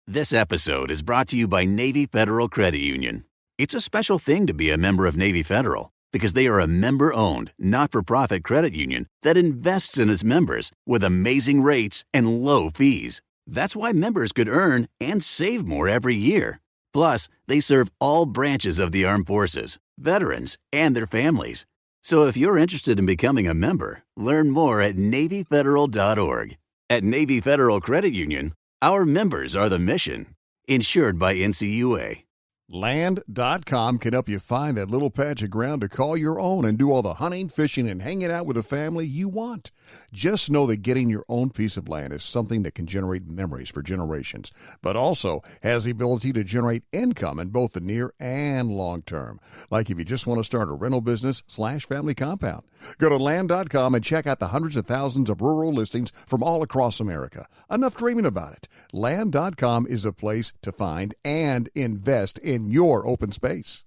This episode is brought to you by Navy Federal Credit Union. It's a special thing to be a member of Navy Federal because they are a member-owned, not-for-profit credit union that invests in its members with amazing rates and low fees. That's why members could earn and save more every year. Plus, they serve all branches of the armed forces, veterans, and their families. So if you're interested in becoming a member, learn more at NavyFederal.org. At Navy Federal Credit Union, our members are the mission. Insured by NCUA. Land.com can help you find that little patch of ground to call your own and do all the hunting, fishing, and hanging out with the family you want. Just know that getting your own piece of land is something that can generate memories for generations, but also has the ability to generate income in both the near and long term. Like if you just want to start a rental business / family compound. Go to Land.com and check out the hundreds of thousands of rural listings from all across America. Enough dreaming about it. Land.com is a place to find and invest in your open space.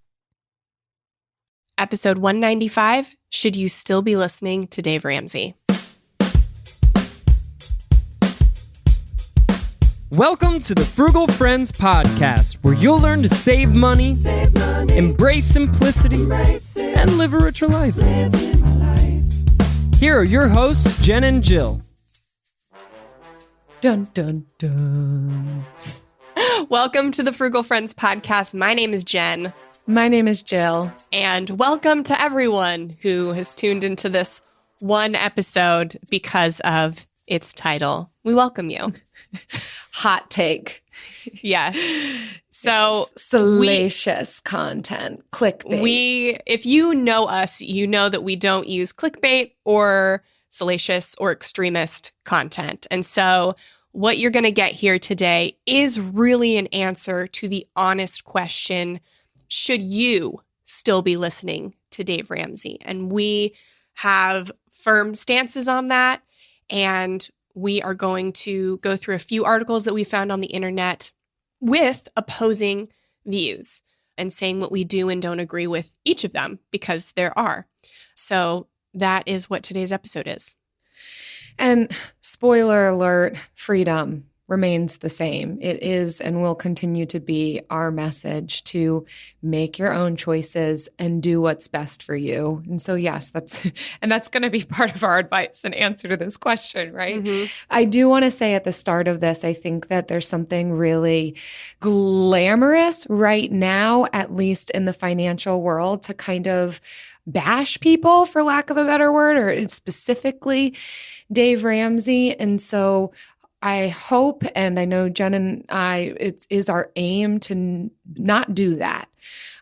Episode 195, Should You Still Be Listening to Dave Ramsey? Welcome to the Frugal Friends podcast, where you'll learn to save money, embrace simplicity, and live a richer life. Here are your hosts, Jen and Jill. Dun, dun, dun. Welcome to the Frugal Friends podcast. My name is Jen. My name is Jill. And welcome to everyone who has tuned into this one episode because of its title. We welcome you. Hot take. Yes. So salacious content, clickbait. If you know us, you know that we don't use clickbait or salacious or extremist content. And so what you're going to get here today is really an answer to the honest question, should you still be listening to Dave Ramsey? And we have firm stances on that. And we are going to go through a few articles that we found on the internet with opposing views and saying what we do and don't agree with each of them, because there are. So that is what today's episode is. And spoiler alert, freedom remains the same. It is and will continue to be our message to make your own choices and do what's best for you. And so, yes, that's going to be part of our advice and answer to this question, right? Mm-hmm. I do want to say at the start of this, I think that there's something really glamorous right now, at least in the financial world, to kind of bash people, for lack of a better word, or specifically Dave Ramsey. And so I hope, and I know Jen and I, it is our aim to not do that.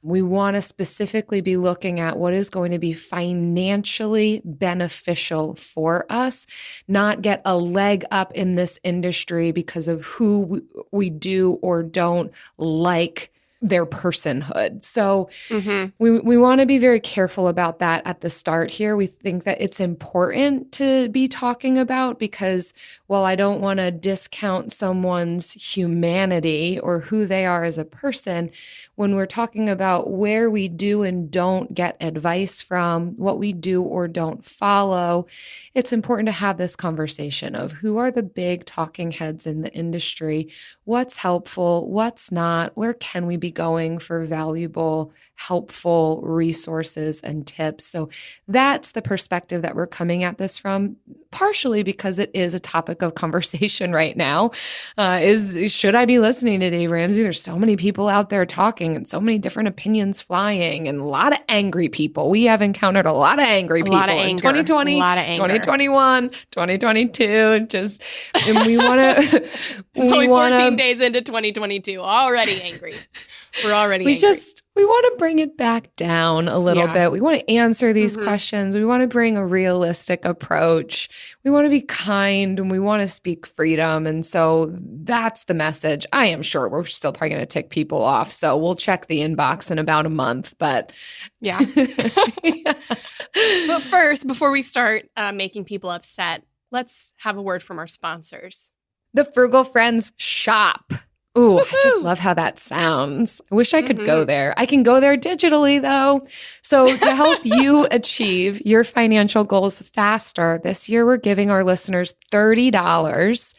We want to specifically be looking at what is going to be financially beneficial for us, not get a leg up in this industry because of who we do or don't like their personhood. So we want to be very careful about that at the start here. We think that it's important to be talking about because while I don't want to discount someone's humanity or who they are as a person, when we're talking about where we do and don't get advice from, what we do or don't follow, it's important to have this conversation of who are the big talking heads in the industry, what's helpful, what's not, where can we be going for valuable, helpful resources and tips. So that's the perspective that we're coming at this from, partially because it is a topic of conversation right now. Should I be listening to Dave Ramsey? There's so many people out there talking and so many different opinions flying and a lot of angry people. We have encountered a lot of angry people in 2020, 2021, 2022. And we want to... It's only 14 days into 2022. Already angry. We're already angry. We want to bring it back down a little bit. We want to answer these questions. We want to bring a realistic approach. We want to be kind and we want to speak freedom. And so that's the message. I am sure we're still probably going to tick people off. So we'll check the inbox in about a month. But yeah. But first, before we start making people upset, let's have a word from our sponsors. The Frugal Friends shop. Ooh, I just love how that sounds. I wish I could go there. I can go there digitally, though. So to help you achieve your financial goals faster, this year we're giving our listeners $30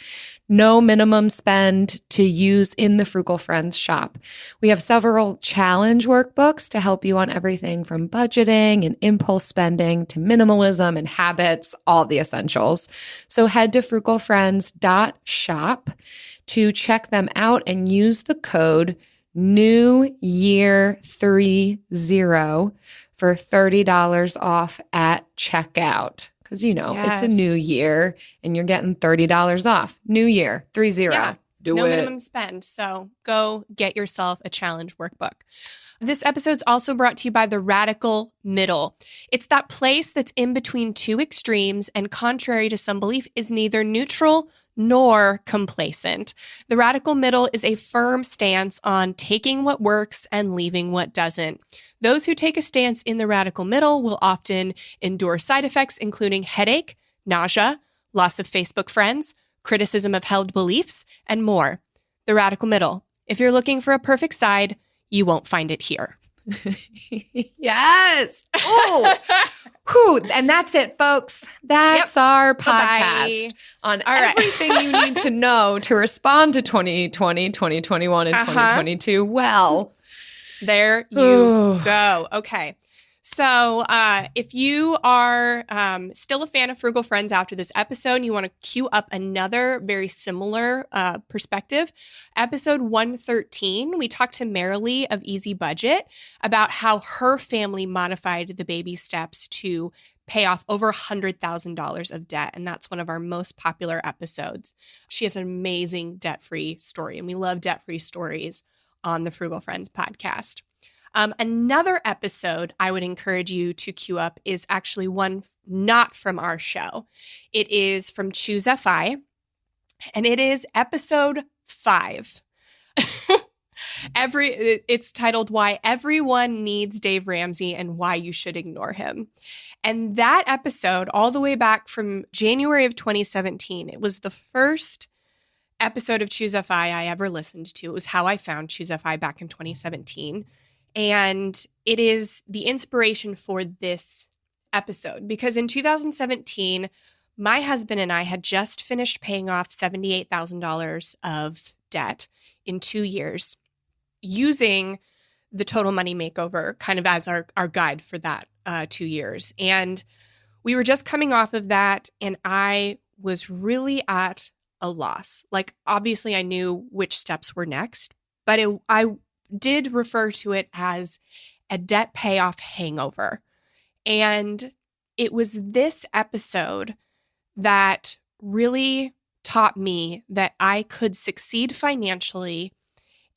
no minimum spend to use in the Frugal Friends shop. We have several challenge workbooks to help you on everything from budgeting and impulse spending to minimalism and habits, all the essentials. So head to frugalfriends.shop to check them out and use the code NEWYEAR30 for $30 off at checkout. Because, it's a new year and you're getting $30 off. New year, 30. Yeah, Do no it. minimum spend. So go get yourself a challenge workbook. This episode's also brought to you by the radical middle. It's that place that's in between two extremes and, contrary to some belief, is neither neutral nor complacent. The radical middle is a firm stance on taking what works and leaving what doesn't. Those who take a stance in the radical middle will often endure side effects, including headache, nausea, loss of Facebook friends, criticism of held beliefs, and more. The radical middle. If you're looking for a perfect side, you won't find it here. Yes. Oh, whew. And that's it, folks. That's our podcast on everything you need to know to respond to 2020, 2021, and 2022. Well, there you go. Okay. So if you are still a fan of Frugal Friends after this episode and you want to queue up another very similar perspective, episode 113, we talked to Marilee of Easy Budget about how her family modified the baby steps to pay off over $100,000 of debt. And that's one of our most popular episodes. She has an amazing debt-free story, and we love debt-free stories on the Frugal Friends podcast. Another episode I would encourage you to queue up is actually one not from our show. It is from Choose FI, and it is episode 5. It's titled Why Everyone Needs Dave Ramsey and Why You Should Ignore Him. And that episode, all the way back from January of 2017, it was the first episode of Choose FI I ever listened to. It was how I found Choose FI back in 2017. And it is the inspiration for this episode because in 2017, my husband and I had just finished paying off $78,000 of debt in 2 years using the Total Money Makeover kind of as our guide for that 2 years. And we were just coming off of that, and I was really at a loss. Like, obviously, I knew which steps were next, but I did refer to it as a debt payoff hangover. And it was this episode that really taught me that I could succeed financially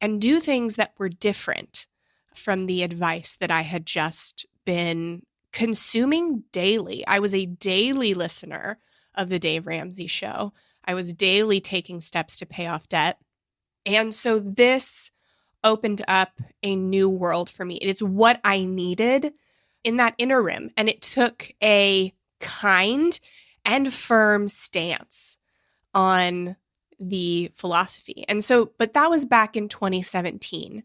and do things that were different from the advice that I had just been consuming daily. I was a daily listener of the Dave Ramsey Show. I was daily taking steps to pay off debt. And so this opened up a new world for me. It is what I needed in that interim. And it took a kind and firm stance on the philosophy. And so, but that was back in 2017.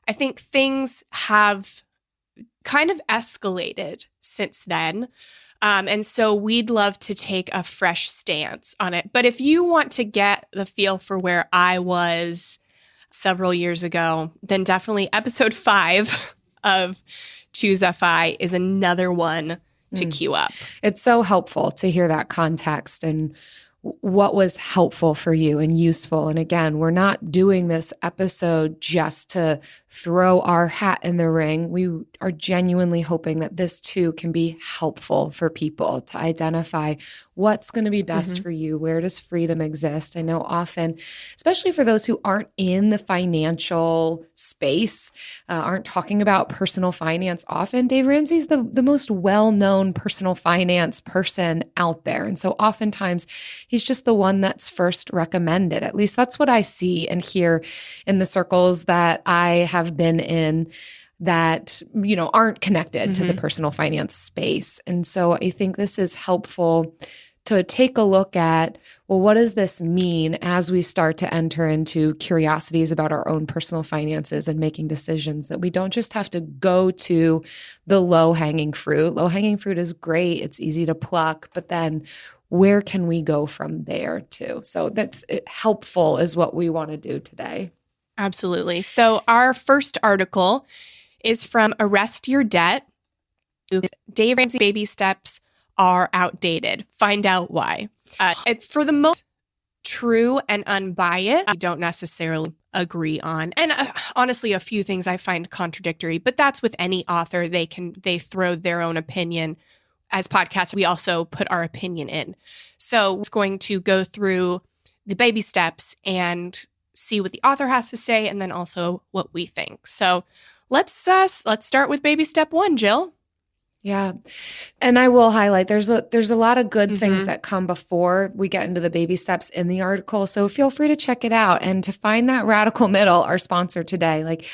I think things have kind of escalated since then. And so we'd love to take a fresh stance on it. But if you want to get the feel for where I was several years ago, then definitely episode 5 of Choose FI is another one to queue up. It's so helpful to hear that context and what was helpful for you and useful. And again, we're not doing this episode just to throw our hat in the ring. We are genuinely hoping that this too can be helpful for people to identify what's going to be best for you. Where does freedom exist? I know often, especially for those who aren't in the financial space, aren't talking about personal finance often, Dave Ramsey's the most well-known personal finance person out there. And so oftentimes he's just the one that's first recommended. At least that's what I see and hear in the circles that I have been in that, aren't connected to the personal finance space. And so I think this is helpful to take a look at, well, what does this mean as we start to enter into curiosities about our own personal finances and making decisions, that we don't just have to go to the low-hanging fruit. Low-hanging fruit is great. It's easy to pluck. But then where can we go from there too? So that's helpful is what we want to do today. Absolutely. So our first article is from Arrest Your Debt. Dave Ramsey baby steps are outdated. Find out why. It's for the most true and unbiased. I don't necessarily agree on. And honestly, a few things I find contradictory, but that's with any author. They throw their own opinion. As podcasts, we also put our opinion in. So it's going to go through the baby steps and see what the author has to say, and then also what we think. So let's start with baby step 1, Jill. Yeah. And I will highlight there's a lot of good things that come before we get into the baby steps in the article. So feel free to check it out and to find that radical middle, our sponsor today. Like,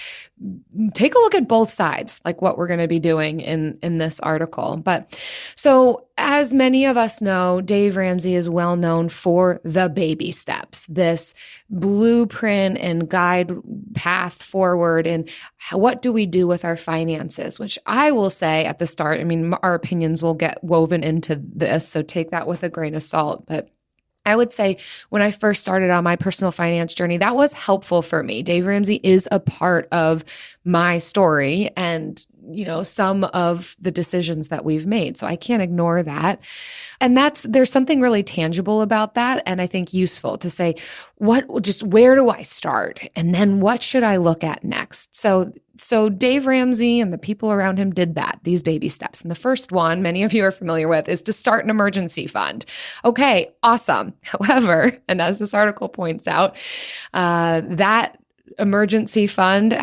take a look at both sides, like what we're going to be doing in this article. But so as many of us know, Dave Ramsey is well known for the baby steps, this blueprint and guide path forward. And what do we do with our finances? Which I will say at the start, I mean, our opinions will get woven into this, so take that with a grain of salt. But I would say when I first started on my personal finance journey, that was helpful for me. Dave Ramsey is a part of my story and, some of the decisions that we've made. So I can't ignore that. And there's something really tangible about that. And I think useful to say, where do I start? And then what should I look at next? So Dave Ramsey and the people around him did that, these baby steps. And the first one, many of you are familiar with, is to start an emergency fund. Okay, awesome. However, and as this article points out, that emergency fund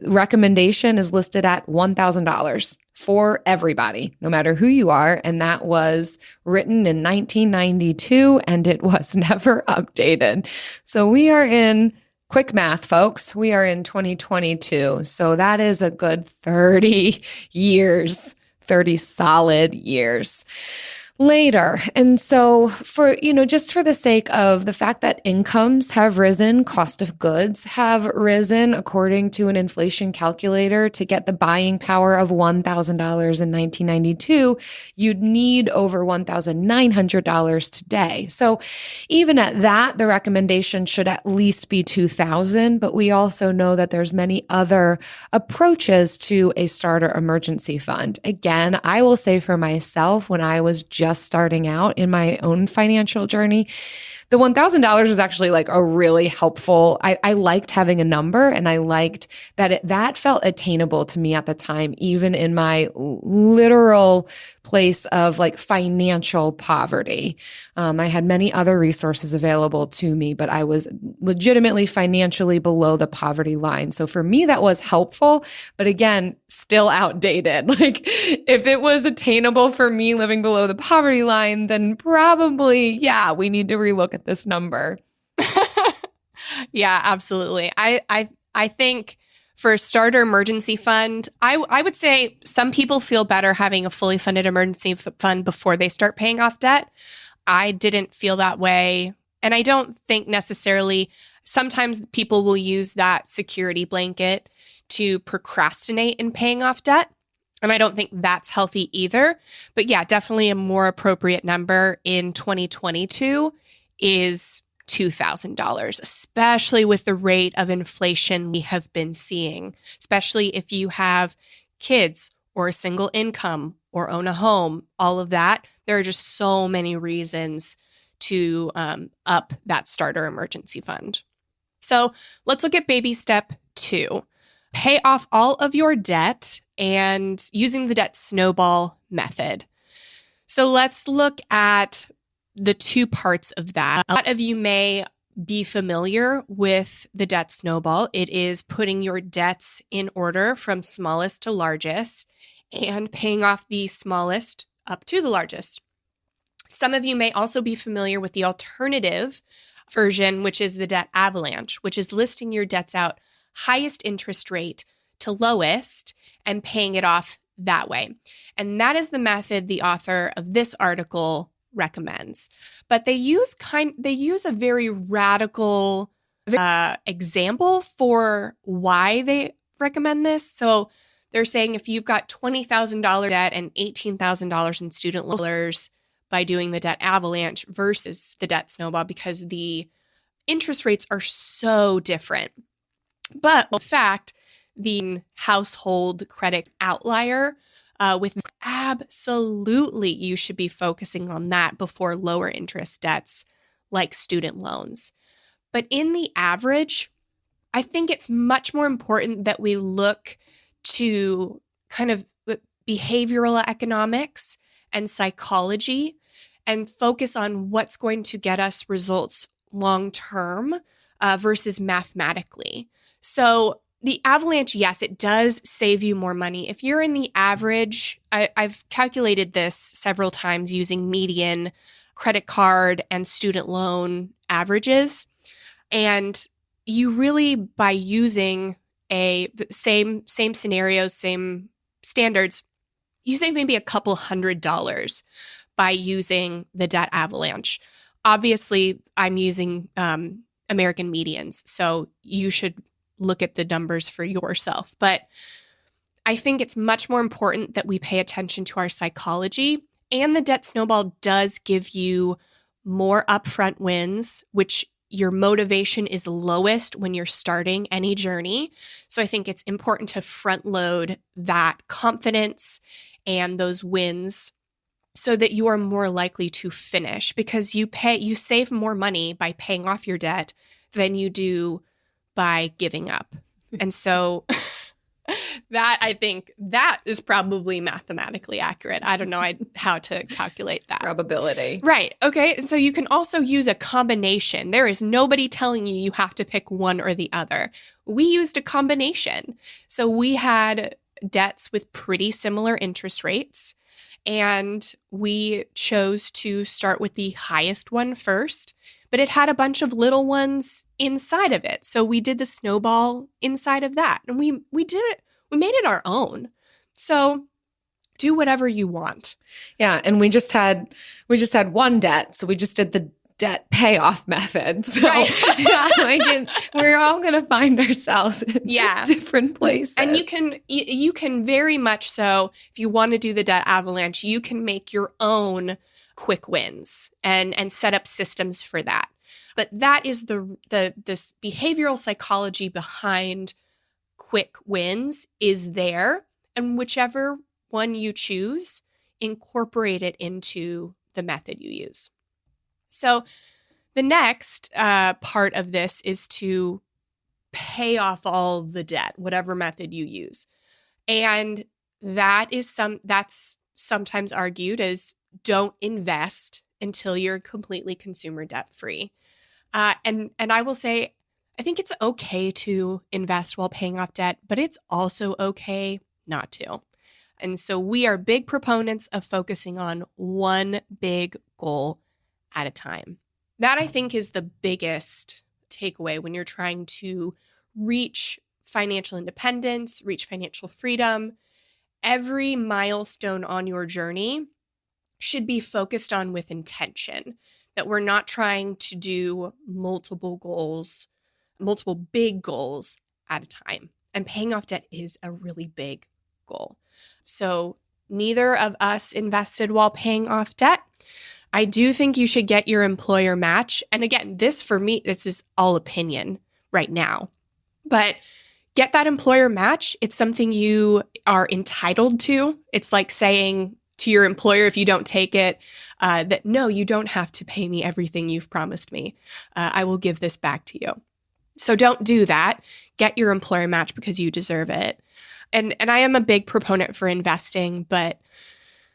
recommendation is listed at $1,000 for everybody, no matter who you are. And that was written in 1992, and it was never updated. So we are in quick math, folks. We are in 2022. So that is a good 30 years, 30 solid years later. And so just for the sake of the fact that incomes have risen, cost of goods have risen according to an inflation calculator, to get the buying power of $1,000 in 1992, you'd need over $1,900 today. So even at that, the recommendation should at least be $2,000, but we also know that there's many other approaches to a starter emergency fund. Again, I will say for myself, when I was just starting out in my own financial journey, the $1,000 was actually like a really helpful, I liked having a number, and I liked that that felt attainable to me at the time, even in my literal place of like financial poverty. I had many other resources available to me, but I was legitimately financially below the poverty line. So for me, that was helpful, but again, still outdated. Like, if it was attainable for me living below the poverty line, then probably, we need to relook at this number. Yeah, absolutely. I think for a starter emergency fund, I would say some people feel better having a fully funded emergency fund before they start paying off debt. I didn't feel that way. And I don't think necessarily, sometimes people will use that security blanket to procrastinate in paying off debt. And I don't think that's healthy either. But yeah, definitely a more appropriate number in 2022 is $2,000, especially with the rate of inflation we have been seeing, especially if you have kids or a single income or own a home, all of that. There are just so many reasons to up that starter emergency fund. So let's look at baby step 2. Pay off all of your debt and using the debt snowball method. So let's look at the two parts of that. A lot of you may be familiar with the debt snowball. It is putting your debts in order from smallest to largest and paying off the smallest up to the largest. Some of you may also be familiar with the alternative version, which is the debt avalanche, which is listing your debts out highest interest rate to lowest and paying it off that way. And that is the method the author of this article recommends. But they use a very radical example for why they recommend this. So they're saying if you've got $20,000 debt and $18,000 in student loans, by doing the debt avalanche versus the debt snowball because the interest rates are so different. But in fact, the household credit outlier with absolutely you should be focusing on that before lower interest debts like student loans. But in the average, I think it's much more important that we look to kind of behavioral economics and psychology and focus on what's going to get us results long term versus mathematically. So the avalanche, yes, it does save you more money. If you're in the average, I've calculated this several times using median credit card and student loan averages. And you really, by using the same scenarios, same standards, you save maybe a couple $100 by using the debt avalanche. Obviously, I'm using American medians, so you should look at the numbers for yourself. But I think it's much more important that we pay attention to our psychology. And the debt snowball does give you more upfront wins, which your motivation is lowest when you're starting any journey. So I think it's important to front load that confidence and those wins so that you are more likely to finish because you save more money by paying off your debt than you do by giving up. And so that, I think, that is probably mathematically accurate. I don't know how to calculate that. Probability. Right. Okay. So you can also use a combination. There is nobody telling you have to pick one or the other. We used a combination. So we had debts with pretty similar interest rates, and we chose to start with the highest one first. But it had a bunch of little ones inside of it. So we did the snowball inside of that. And we did it. We made it our own. So do whatever you want. Yeah. And we just had one debt. So we just did the debt payoff method. So Right. we're all going to find ourselves in different places. And you can very much so, if you want to do the debt avalanche, you can make your own quick wins and set up systems for that. But that is this behavioral psychology behind quick wins is there. And whichever one you choose, incorporate it into the method you use. So the next part of this is to pay off all the debt, whatever method you use. And that's sometimes argued as don't invest until you're completely consumer debt free. And I will say, I think it's okay to invest while paying off debt, but it's also okay not to. And so we are big proponents of focusing on one big goal at a time. That, I think, is the biggest takeaway when you're trying to reach financial independence, reach financial freedom. Every milestone on your journey should be focused on with intention, that we're not trying to do multiple big goals at a time. And paying off debt is a really big goal. So neither of us invested while paying off debt. I do think you should get your employer match. And again, this for me, this is all opinion right now. But get that employer match. It's something you are entitled to. It's like saying to your employer, if you don't take it, that no, you don't have to pay me everything you've promised me. I will give this back to you. So don't do that. Get your employer match because you deserve it. And I am a big proponent for investing, but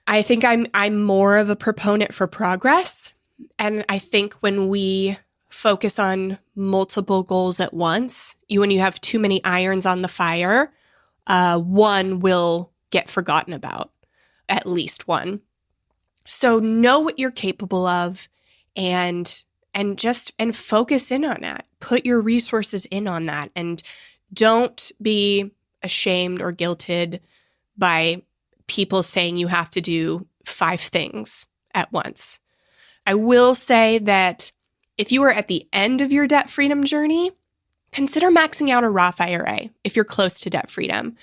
I think I'm more of a proponent for progress. And I think when we focus on multiple goals at once, when you have too many irons on the fire, one will get forgotten about, at least one. So know what you're capable of and focus in on that. Put your resources in on that, and don't be ashamed or guilted by people saying you have to do 5 things at once. I will say that if you are at the end of your debt freedom journey, consider maxing out a Roth IRA if you're close to debt freedom.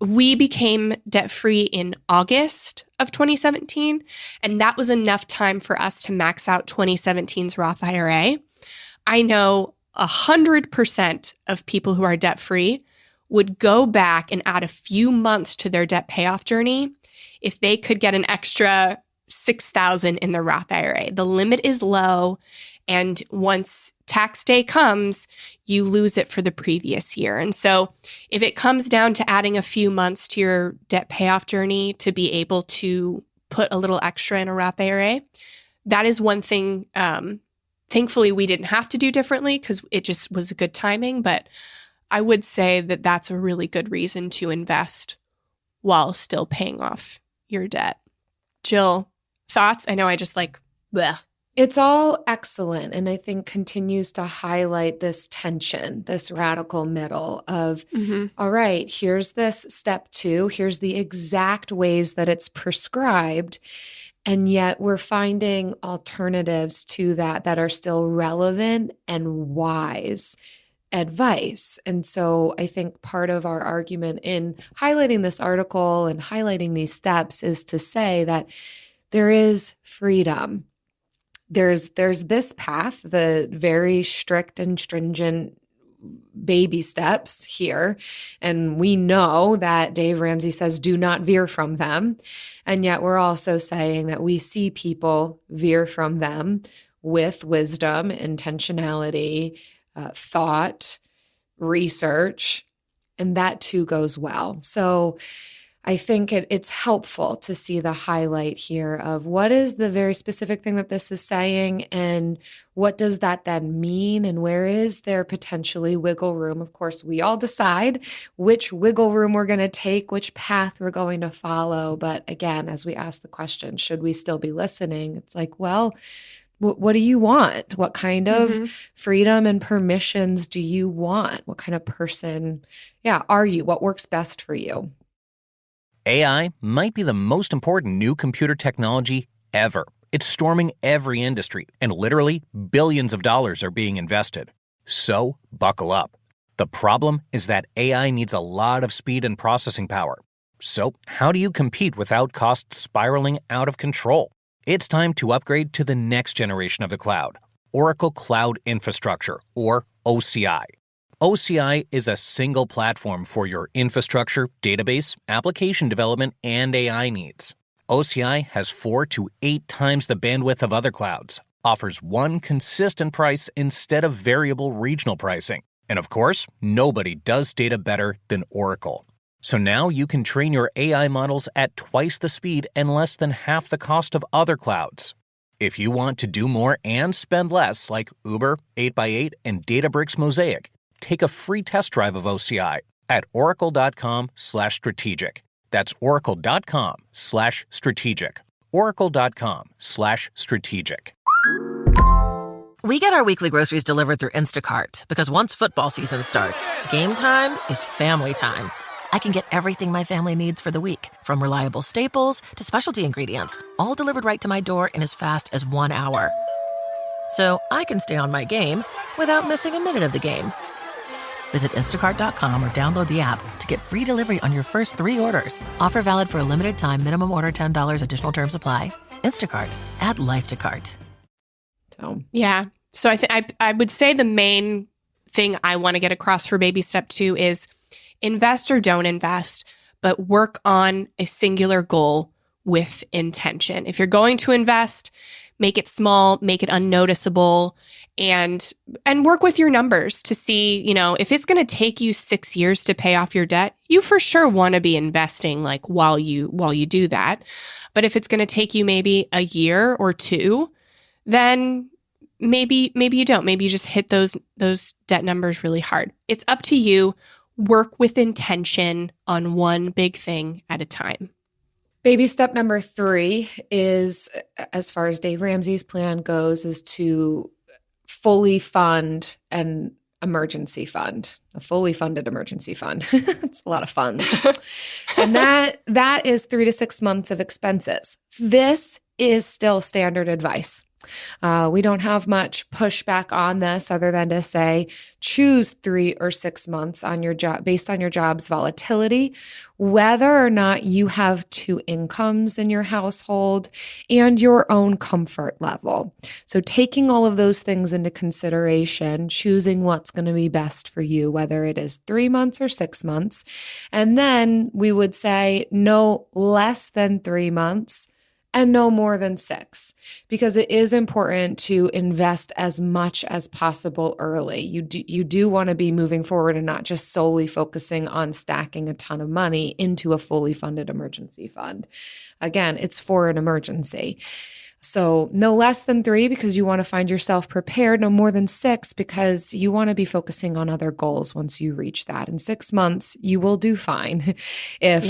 we became debt-free in August of 2017, and that was enough time for us to max out 2017's Roth IRA. I know 100% of people who are debt-free would go back and add a few months to their debt payoff journey if they could get an extra $6,000 in the Roth IRA. The limit is low, and once tax day comes, you lose it for the previous year. And so if it comes down to adding a few months to your debt payoff journey to be able to put a little extra in a Roth IRA, that is one thing. Thankfully, we didn't have to do differently because it just was a good timing. But I would say that that's a really good reason to invest while still paying off your debt. Jill, thoughts? I know I just bleh. It's all excellent, and I think continues to highlight this tension, this radical middle of, all right, here's this step 2, here's the exact ways that it's prescribed, and yet we're finding alternatives to that are still relevant and wise advice. And so I think part of our argument in highlighting this article and highlighting these steps is to say that there is freedom. There's this path, the very strict and stringent baby steps here. And we know that Dave Ramsey says do not veer from them. And yet we're also saying that we see people veer from them with wisdom, intentionality, thought, research, and that too goes well. So I think it's helpful to see the highlight here of what is the very specific thing that this is saying and what does that then mean and where is there potentially wiggle room. Of course, we all decide which wiggle room we're going to take, which path we're going to follow. But again, as we ask the question, should we still be listening? It's like, well, what do you want? What kind of freedom and permissions do you want? What kind of person, are you? What works best for you? AI might be the most important new computer technology ever. It's storming every industry, and literally billions of dollars are being invested. So, buckle up. The problem is that AI needs a lot of speed and processing power. So, how do you compete without costs spiraling out of control? It's time to upgrade to the next generation of the cloud, Oracle Cloud Infrastructure, or OCI. OCI is a single platform for your infrastructure, database, application development, and AI needs. OCI has 4 to 8 times the bandwidth of other clouds, offers one consistent price instead of variable regional pricing. And of course, nobody does data better than Oracle. So now you can train your AI models at twice the speed and less than half the cost of other clouds. If you want to do more and spend less, like Uber, 8x8, and Databricks Mosaic, take a free test drive of OCI at oracle.com/strategic. That's oracle.com/strategic. oracle.com/strategic. We get our weekly groceries delivered through Instacart because once football season starts, game time is family time. I can get everything my family needs for the week, from reliable staples to specialty ingredients, all delivered right to my door in as fast as 1 hour. So I can stay on my game without missing a minute of the game. Visit instacart.com or download the app to get free delivery on your first 3 orders. Offer valid for a limited time. Minimum order $10. Additional terms apply. Instacart. Add life to cart. So I would say the main thing I want to get across for baby step 2 is invest or don't invest, but work on a singular goal with intention. If you're going to invest, make it small, make it unnoticeable, and work with your numbers to see, if it's going to take you 6 years to pay off your debt, you for sure want to be investing while you do that. But if it's going to take you maybe a year or 2, then maybe you don't. Maybe you just hit those debt numbers really hard. It's up to you. Work with intention on one big thing at a time. Baby step number 3 is, as far as Dave Ramsey's plan goes, is to fully fund an emergency fund, a fully funded emergency fund. It's a lot of funds. And that is 3 to 6 months of expenses. This is still standard advice. We don't have much pushback on this other than to say choose 3 or 6 months on your job based on your job's volatility, whether or not you have 2 incomes in your household and your own comfort level. So taking all of those things into consideration, choosing what's going to be best for you, whether it is 3 months or 6 months. And then we would say no less than 3 months and no more than 6, because it is important to invest as much as possible early. You do want to be moving forward and not just solely focusing on stacking a ton of money into a fully funded emergency fund. Again, it's for an emergency. So no less than 3 because you want to find yourself prepared, no more than 6 because you want to be focusing on other goals once you reach that. In 6 months, you will do fine if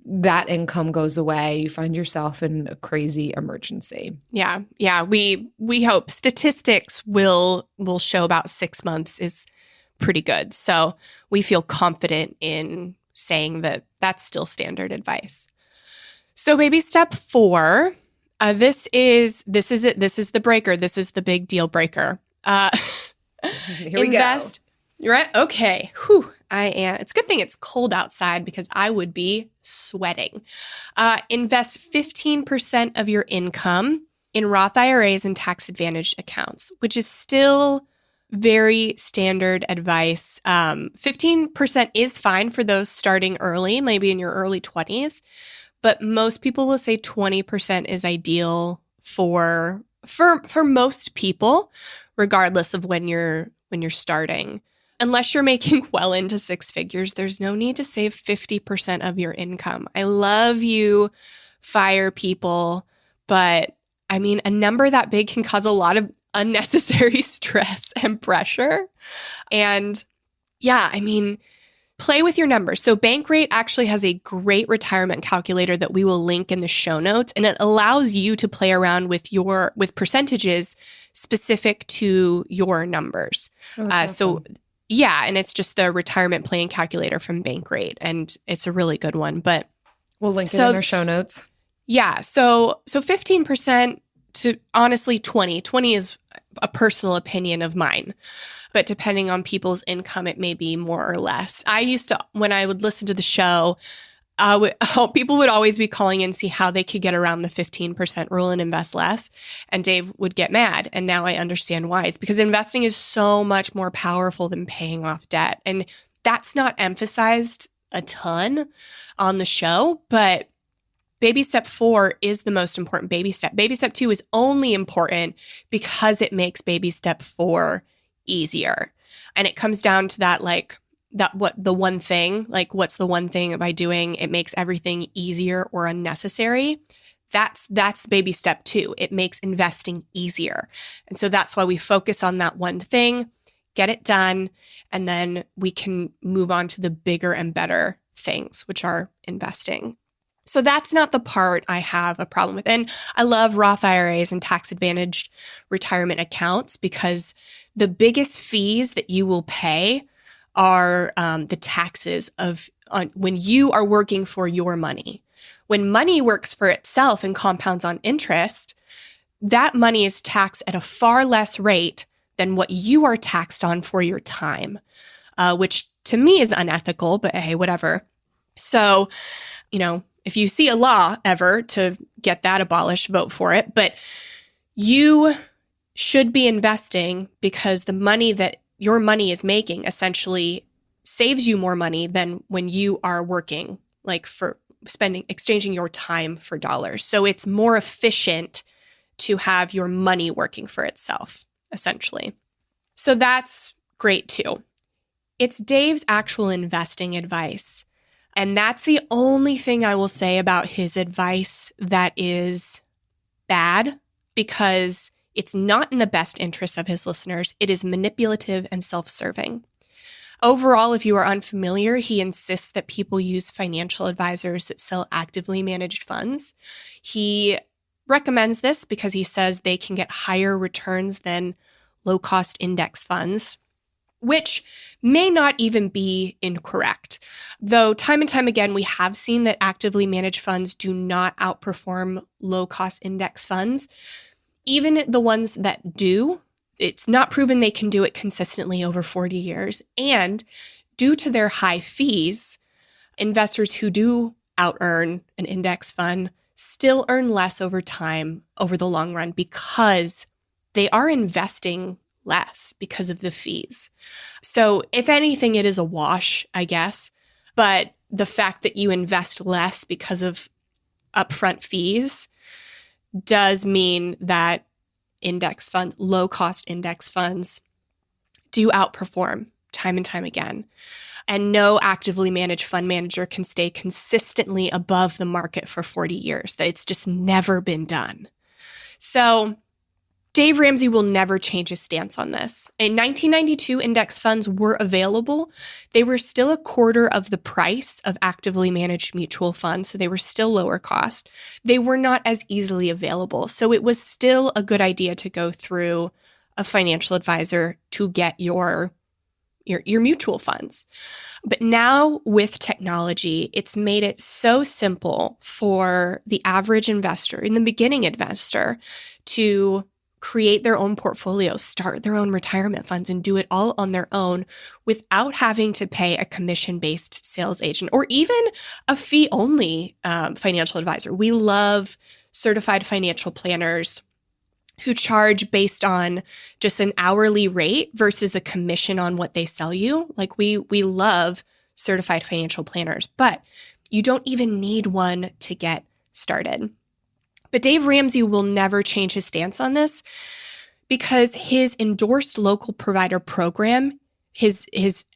that income goes away, you find yourself in a crazy emergency. Yeah. We hope statistics will show about 6 months is pretty good. So we feel confident in saying that that's still standard advice. So baby step 4, this is it. This is the breaker. This is the big deal breaker. Here we go. You're right. Okay. Whew. It's a good thing it's cold outside because I would be sweating. Invest 15% of your income in Roth IRAs and tax-advantaged accounts, which is still very standard advice. 15% is fine for those starting early, maybe in your early 20s, but most people will say 20% is ideal for most people, regardless of when you're starting. Unless you're making well into 6 figures, there's no need to save 50% of your income. I love you, FIRE people, but I mean, a number that big can cause a lot of unnecessary stress and pressure. And yeah, I mean, play with your numbers. So Bankrate actually has a great retirement calculator that we will link in the show notes, and it allows you to play around with percentages specific to your numbers. Oh, that's awesome. So yeah, and it's just the retirement planning calculator from Bankrate, and it's a really good one. But we'll link it in our show notes. Yeah, so 15% to honestly 20. 20 is a personal opinion of mine, but depending on people's income, it may be more or less. I used to, when I would listen to the show, people would always be calling in and see how they could get around the 15% rule and invest less. And Dave would get mad. And now I understand why. It's because investing is so much more powerful than paying off debt. And that's not emphasized a ton on the show, but baby step 4 is the most important baby step. Baby step 2 is only important because it makes baby step 4 easier. And it comes down to that, what's the one thing by doing it makes everything easier or unnecessary? That's baby step 2. It makes investing easier. And so that's why we focus on that one thing, get it done, and then we can move on to the bigger and better things, which are investing. So that's not the part I have a problem with. And I love Roth IRAs and tax-advantaged retirement accounts because the biggest fees that you will pay are the taxes on when you are working for your money. When money works for itself and compounds on interest, that money is taxed at a far less rate than what you are taxed on for your time, which to me is unethical, but hey, whatever. So, if you see a law ever to get that abolished, vote for it. But you should be investing because the money that your money is making essentially saves you more money than when you are working, for exchanging your time for dollars. So it's more efficient to have your money working for itself, essentially. So that's great too. It's Dave's actual investing advice. And that's the only thing I will say about his advice that is bad, because it's not in the best interest of his listeners. It is manipulative and self-serving. Overall, if you are unfamiliar, he insists that people use financial advisors that sell actively managed funds. He recommends this because he says they can get higher returns than low-cost index funds, which may not even be incorrect. Though time and time again, we have seen that actively managed funds do not outperform low-cost index funds. even the ones that do, it's not proven they can do it consistently over 40 years. And due to their high fees, investors who do out-earn an index fund still earn less over time over the long run because they are investing less because of the fees. So if anything, it is a wash, I guess. But the fact that you invest less because of upfront fees does mean that low-cost index funds do outperform time and time again. And no actively managed fund manager can stay consistently above the market for 40 years. It's just never been done. So Dave Ramsey will never change his stance on this. In 1992, index funds were available. They were still a quarter of the price of actively managed mutual funds, so they were still lower cost. They were not as easily available, so it was still a good idea to go through a financial advisor to get your mutual funds. But now with technology, it's made it so simple for the average investor, in the beginning investor, to create their own portfolio, start their own retirement funds, and do it all on their own without having to pay a commission-based sales agent or even a fee-only financial advisor. We love certified financial planners who charge based on just an hourly rate versus a commission on what they sell you. Like we love certified financial planners, but you don't even need one to get started. But Dave Ramsey will never change his stance on this because his endorsed local provider program, his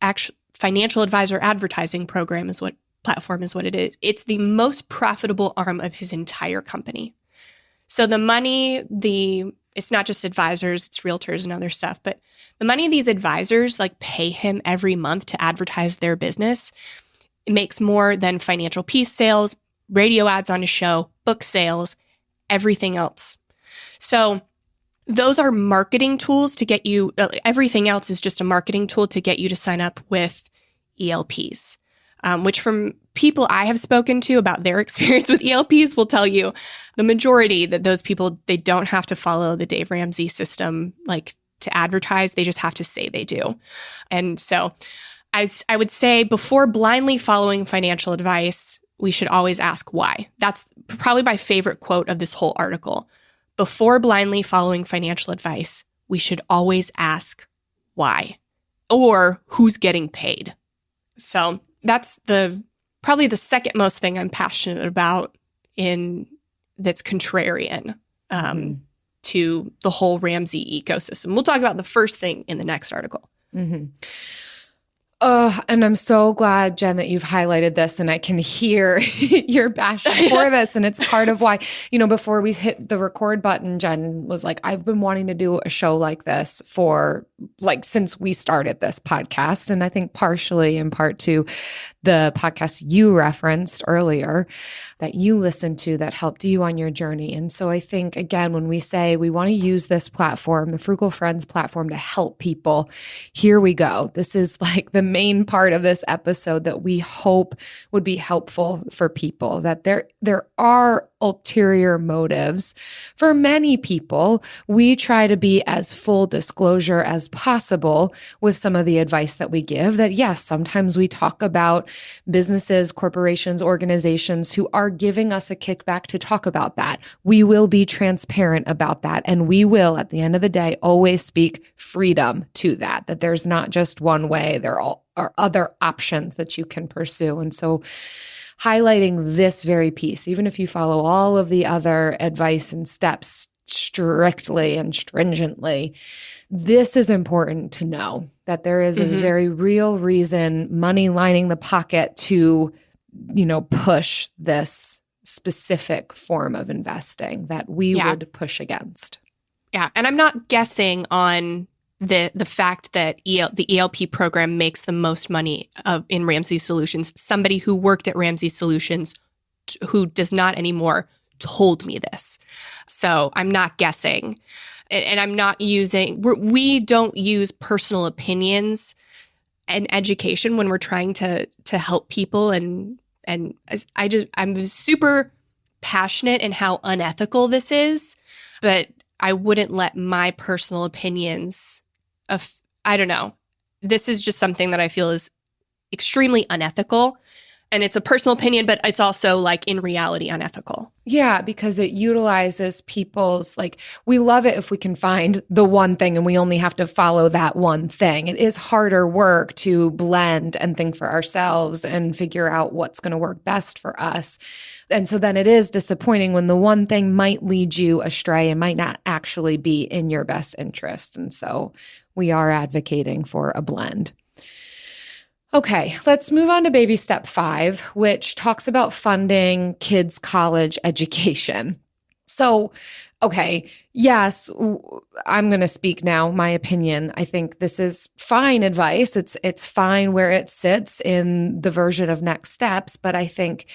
actual financial advisor advertising program is what it is. It's the most profitable arm of his entire company. So the money, it's not just advisors, it's realtors and other stuff, but the money these advisors pay him every month to advertise their business, it makes more than financial piece sales, radio ads on his show, book sales, everything else. So those are marketing tools to get you, everything else is just a marketing tool to get you to sign up with ELPs, which from people I have spoken to about their experience with ELPs will tell you the majority that those people, they don't have to follow the Dave Ramsey system to advertise. They just have to say they do. And so I would say before blindly following financial advice, we should always ask why. That's probably my favorite quote of this whole article. Before blindly following financial advice, we should always ask why or who's getting paid. So that's probably the second most thing I'm passionate about that's contrarian to the whole Ramsey ecosystem. We'll talk about the first thing in the next article. Mm-hmm. And I'm so glad, Jen, that you've highlighted this and I can hear your passion for this. And it's part of why, before we hit the record button, Jen was like, I've been wanting to do a show like this for since we started this podcast. And I think partially in part to the podcast you referenced earlier that you listened to that helped you on your journey. And so I think, again, when we say we want to use this platform, the Frugal Friends platform, to help people, here we go. This is the main part of this episode that we hope would be helpful for people, that there are ulterior motives. For many people, we try to be as full disclosure as possible with some of the advice that we give, that yes, sometimes we talk about businesses, corporations, organizations who are giving us a kickback to talk about that. We will be transparent about that. And we will, at the end of the day, always speak freedom to that there's not just one way. There are other options that you can pursue. And so highlighting this very piece, even if you follow all of the other advice and steps strictly and stringently, this is important to know that there is a very real reason, money lining the pocket to, push this specific form of investing that we would push against. Yeah. And I'm not guessing on the fact that the ELP program makes the most money in Ramsey Solutions. Somebody who worked at Ramsey Solutions who does not anymore told me this. So I'm not guessing. And I'm not we don't use personal opinions and education when we're trying to help people. And I'm super passionate in how unethical this is, but I wouldn't let my personal opinions I don't know. This is just something that I feel is extremely unethical. And it's a personal opinion, but it's also like in reality unethical. Yeah, because it utilizes people's, like, we love it if we can find the one thing and we only have to follow that one thing. It is harder work to blend and think for ourselves and figure out what's going to work best for us. And so then it is disappointing when the one thing might lead you astray and might not actually be in your best interest. And so we are advocating for a blend. Okay, let's move on to baby step 5, which talks about funding kids' college education. So, okay, yes, I'm going to speak now, my opinion. I think this is fine advice. It's fine where it sits in the version of next steps, but I think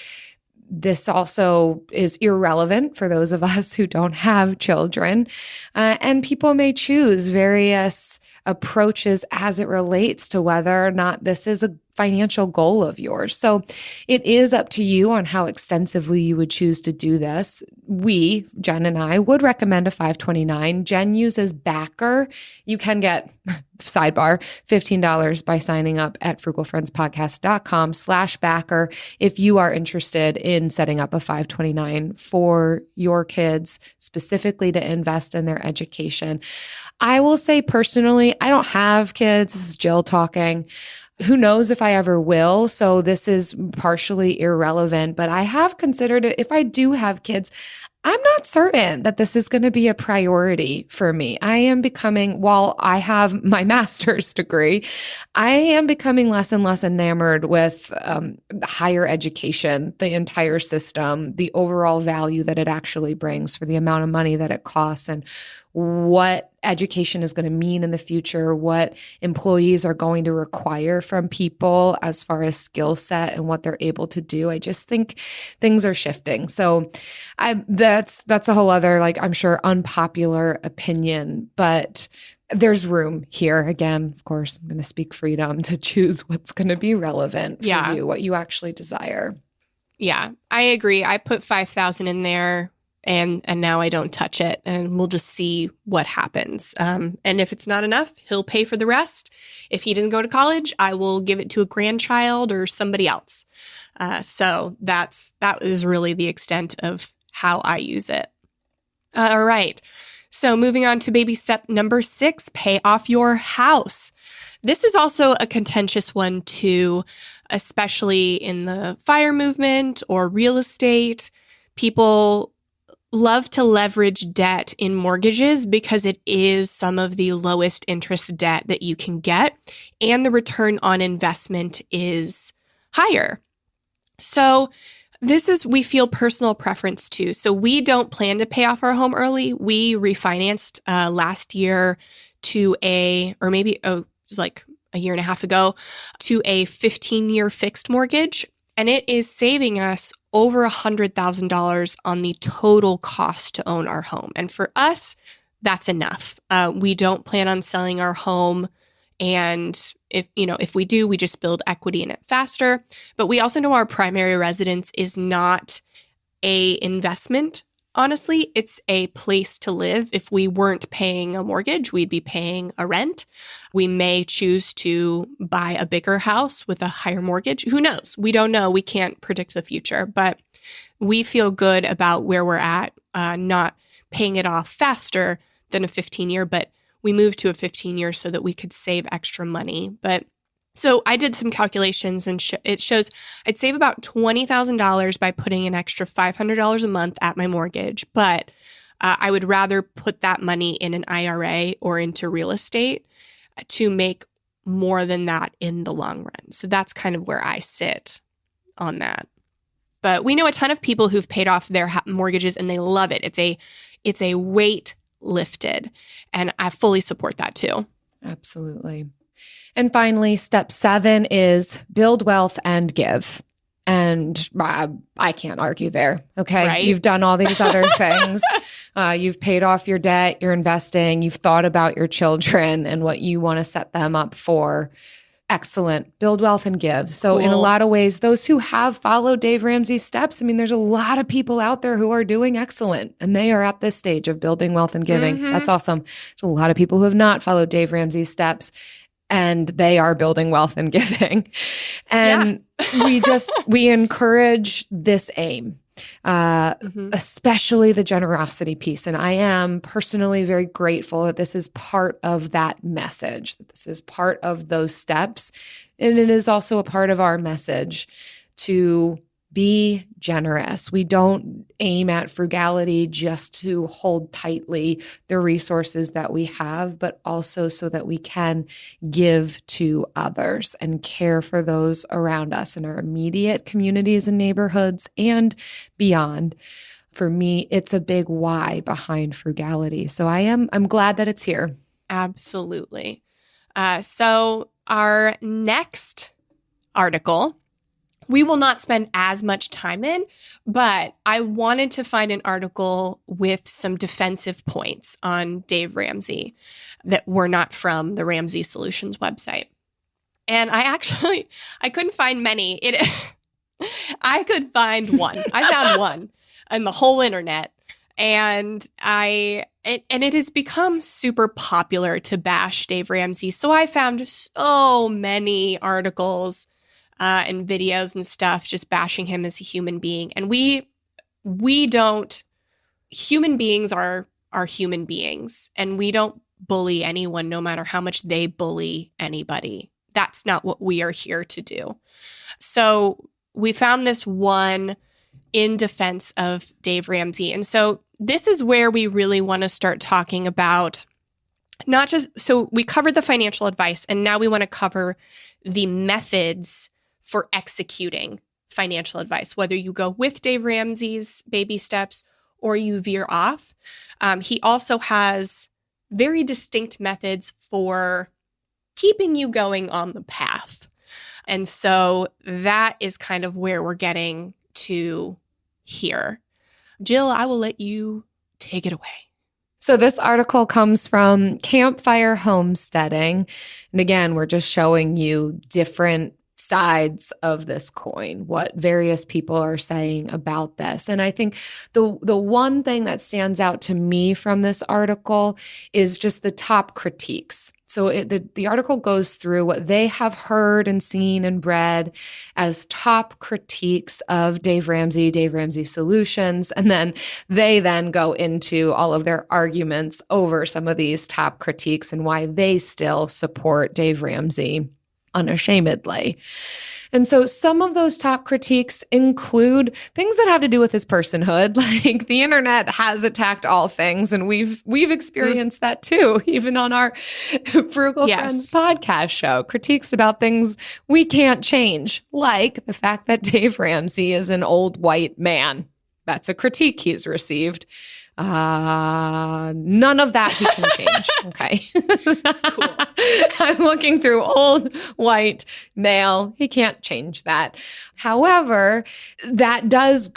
this also is irrelevant for those of us who don't have children. And people may choose various approaches as it relates to whether or not this is a financial goal of yours. So it is up to you on how extensively you would choose to do this. We, Jen and I, would recommend a 529. Jen uses Backer. You can get, sidebar, $15 by signing up at frugalfriendspodcast.com/Backer if you are interested in setting up a 529 for your kids, specifically to invest in their education. I will say personally, I don't have kids. This is Jill talking. Who knows if I ever will? So this is partially irrelevant, but I have considered it. If I do have kids, I'm not certain that this is going to be a priority for me. I am becoming, while I have my master's degree, I am becoming less and less enamored with higher education, the entire system, the overall value that it actually brings for the amount of money that it costs, and what education is going to mean in the future, what employees are going to require from people as far as skill set and what they're able to do. I just think things are shifting. So that's a whole other, like, I'm sure, unpopular opinion, but there's room here. Again, of course, I'm going to speak freedom to choose what's going to be relevant for you, what you actually desire. Yeah, I agree. I put 5,000 in there. And now I don't touch it, and we'll just see what happens. And if it's not enough, he'll pay for the rest. If he doesn't go to college, I will give it to a grandchild or somebody else. So that is really the extent of how I use it. All right. So moving on to baby step number 6, pay off your house. This is also a contentious one too, especially in the FIRE movement or real estate. People love to leverage debt in mortgages because it is some of the lowest interest debt that you can get, and the return on investment is higher. So we feel personal preference too. So we don't plan to pay off our home early. We refinanced last year to it was like a year and a half ago, to a 15-year fixed mortgage. And it is saving us over $100,000 on the total cost to own our home. And for us, that's enough. We don't plan on selling our home. And if we do, we just build equity in it faster. But we also know our primary residence is not an investment. Honestly, it's a place to live. If we weren't paying a mortgage, we'd be paying a rent. We may choose to buy a bigger house with a higher mortgage. Who knows? We don't know. We can't predict the future, but we feel good about where we're at, not paying it off faster than a 15-year, but we moved to a 15-year so that we could save extra money. But so I did some calculations, and it shows I'd save about $20,000 by putting an extra $500 a month at my mortgage, but I would rather put that money in an IRA or into real estate to make more than that in the long run. So that's kind of where I sit on that. But we know a ton of people who've paid off their mortgages and they love it. It's a weight lifted, and I fully support that too. Absolutely. And finally, step 7 is build wealth and give. And I can't argue there. Okay. Right? You've done all these other things. You've paid off your debt. You're investing. You've thought about your children and what you want to set them up for. excellent. Build wealth and give. So in a lot of ways, those who have followed Dave Ramsey's steps, I mean, there's a lot of people out there who are doing excellent, and they are at this stage of building wealth and giving. That's awesome. There's a lot of people who have not followed Dave Ramsey's steps, and they are building wealth and giving. And we encourage this aim. Especially the generosity piece. And I am personally very grateful that this is part of that message, that this is part of those steps. And it is also a part of our message to be generous. We don't aim at frugality just to hold tightly the resources that we have, but also so that we can give to others and care for those around us in our immediate communities and neighborhoods and beyond. For me, it's a big why behind frugality. So I'm glad that it's here. Absolutely. So our next article, we will not spend as much time in, but I wanted to find an article with some defensive points on Dave Ramsey that were not from the Ramsey Solutions website. And I couldn't find many. I could find one. I found one on the whole internet. And it has become super popular to bash Dave Ramsey. So I found so many articles and videos and stuff just bashing him as a human being. And human beings are human beings, and we don't bully anyone no matter how much they bully anybody. That's not what we are here to do. So we found this one in defense of Dave Ramsey. And so this is where we really want to start talking about so we covered the financial advice, and now we want to cover the methods for executing financial advice, whether you go with Dave Ramsey's baby steps or you veer off. He also has very distinct methods for keeping you going on the path. And so that is kind of where we're getting to here. Jill, I will let you take it away. So this article comes from Campfire Homesteading. And again, we're just showing you different sides of this coin, what various people are saying about this. And I think the one thing that stands out to me from this article is just the top critiques. So the article goes through what they have heard and seen and read as top critiques of Dave Ramsey Solutions, and then they go into all of their arguments over some of these top critiques and why they still support Dave Ramsey unashamedly. And so some of those top critiques include things that have to do with his personhood. Like the internet has attacked all things, and we've experienced that too, even on our Frugal Friends podcast show. Critiques about things we can't change, like the fact that Dave Ramsey is an old white man. That's a critique he's received. None of that he can change. Okay. Cool. I'm looking through old white male. He can't change that. However, that does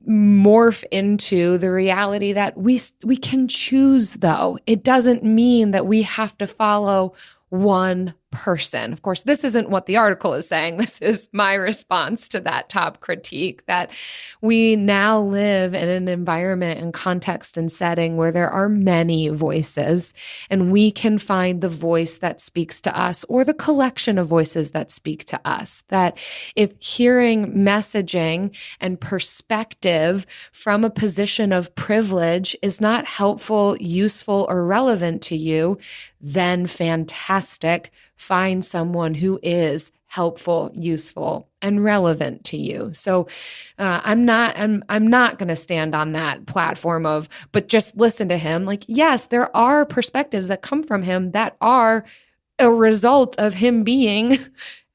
morph into the reality that we can choose, though. It doesn't mean that we have to follow one person. Of course, this isn't what the article is saying. This is my response to that top critique, that we now live in an environment and context and setting where there are many voices, and we can find the voice that speaks to us or the collection of voices that speak to us. That if hearing messaging and perspective from a position of privilege is not helpful, useful, or relevant to you, then fantastic. Find someone who is helpful, useful, and relevant to you. So I'm not going to stand on that platform of, but just listen to him. Like, yes, there are perspectives that come from him that are a result of him being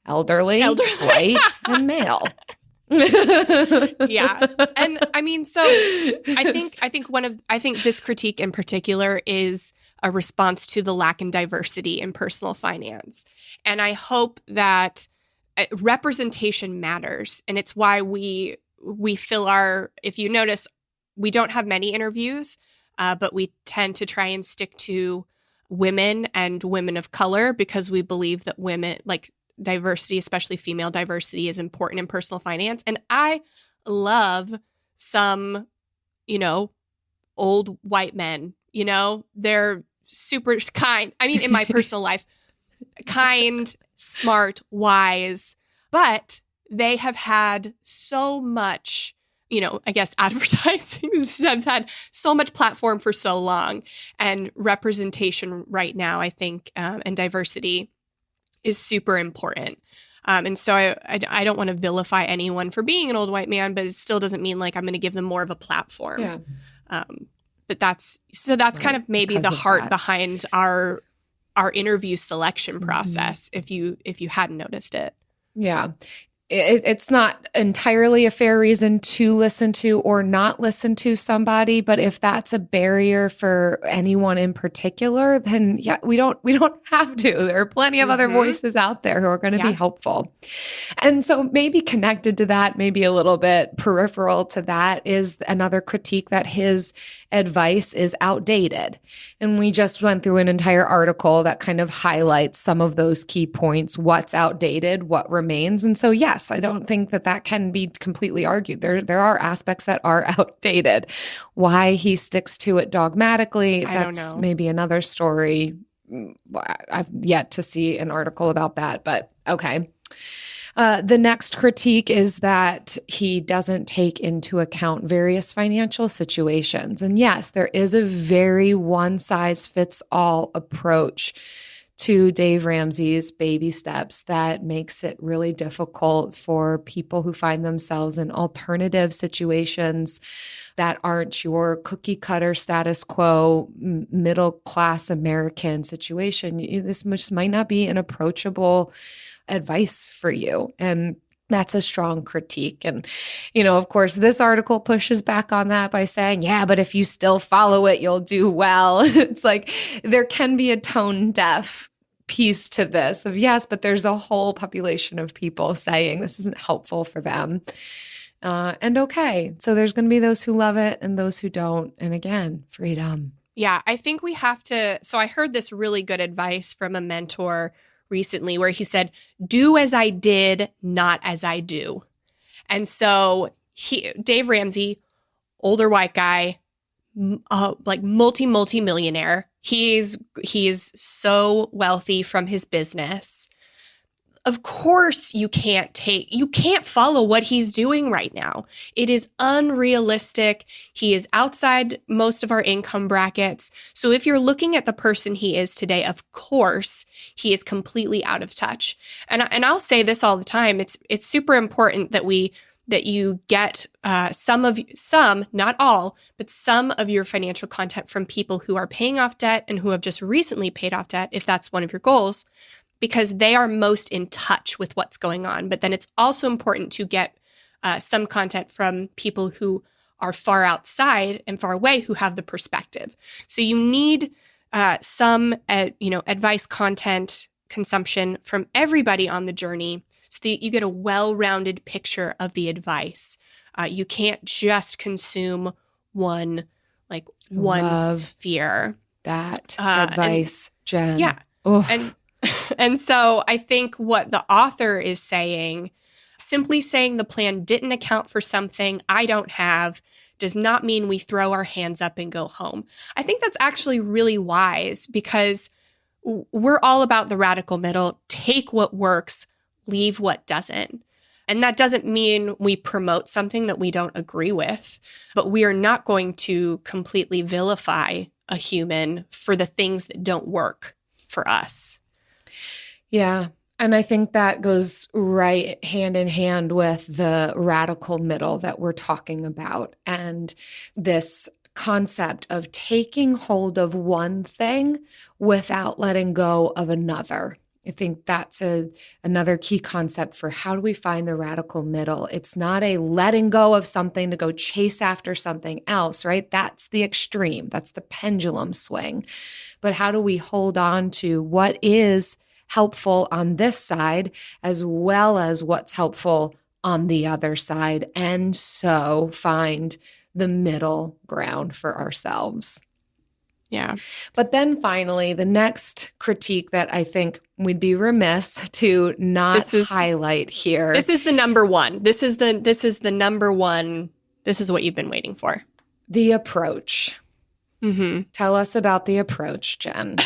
elderly. White, and male. Yeah. And I mean, so I think this critique in particular is a response to the lack in diversity in personal finance. And I hope that representation matters. And it's why we fill if you notice, we don't have many interviews, but we tend to try and stick to women and women of color, because we believe that women, like diversity, especially female diversity, is important in personal finance. And I love some, old white men, they're super kind. I mean, in my personal life, kind, smart, wise, but they have had so much, I guess advertising has had so much platform for so long, and representation right now, I think, and diversity is super important. And so I don't want to vilify anyone for being an old white man, but it still doesn't mean like I'm going to give them more of a platform. Yeah. But that's right. Kind of maybe the heart behind our interview selection process, if you hadn't noticed it. Yeah. It's not entirely a fair reason to listen to or not listen to somebody, but if that's a barrier for anyone in particular, then yeah, we don't have to. There are plenty of other voices out there who are going to be helpful. And so maybe connected to that, maybe a little bit peripheral to that, is another critique that his advice is outdated. And we just went through an entire article that kind of highlights some of those key points, what's outdated, what remains. And so yes, I don't think that can be completely argued. There are aspects that are outdated. Why he sticks to it dogmatically, that's maybe another story. I've yet to see an article about that, but okay. The next critique is that he doesn't take into account various financial situations. And yes, there is a very one-size-fits-all approach to Dave Ramsey's baby steps that makes it really difficult for people who find themselves in alternative situations that aren't your cookie cutter status quo middle class American situation. This just might not be an approachable advice for you. And that's a strong critique. And, of course, this article pushes back on that by saying, yeah, but if you still follow it, you'll do well. It's like there can be a tone deaf piece to this of yes, but there's a whole population of people saying this isn't helpful for them. And okay, so there's going to be those who love it and those who don't. And again, freedom. Yeah, I think we have to. So I heard this really good advice from a mentor recently where he said, do as I did, not as I do. And so Dave Ramsey, older white guy, like multi-millionaire. He is so wealthy from his business. Of course you can't follow what he's doing right now. It is unrealistic. He is outside most of our income brackets. So if you're looking at the person he is today, of course, he is completely out of touch. And I'll say this all the time. It's super important that you get some, not all, but some of your financial content from people who are paying off debt and who have just recently paid off debt, if that's one of your goals, because they are most in touch with what's going on. But then it's also important to get some content from people who are far outside and far away who have the perspective. So you need some advice content consumption from everybody on the journey so that you get a well-rounded picture of the advice. You can't just consume one sphere. That advice, Jen. Yeah. Oof. And so I think what the author is saying, simply saying the plan didn't account for something I don't have, does not mean we throw our hands up and go home. I think that's actually really wise because we're all about the radical middle. Take what works, leave what doesn't. And that doesn't mean we promote something that we don't agree with, but we are not going to completely vilify a human for the things that don't work for us. Yeah. And I think that goes right hand in hand with the radical middle that we're talking about. And this concept of taking hold of one thing without letting go of another. I think that's another key concept for how do we find the radical middle. It's not a letting go of something to go chase after something else, right? That's the extreme. That's the pendulum swing. But how do we hold on to what is helpful on this side as well as what's helpful on the other side, and so find the middle ground for ourselves. Yeah. But then finally, the next critique that I think we'd be remiss to not highlight here. This is the number one. This is the number one. This is what you've been waiting for. The approach. Mm-hmm. Tell us about the approach, Jen.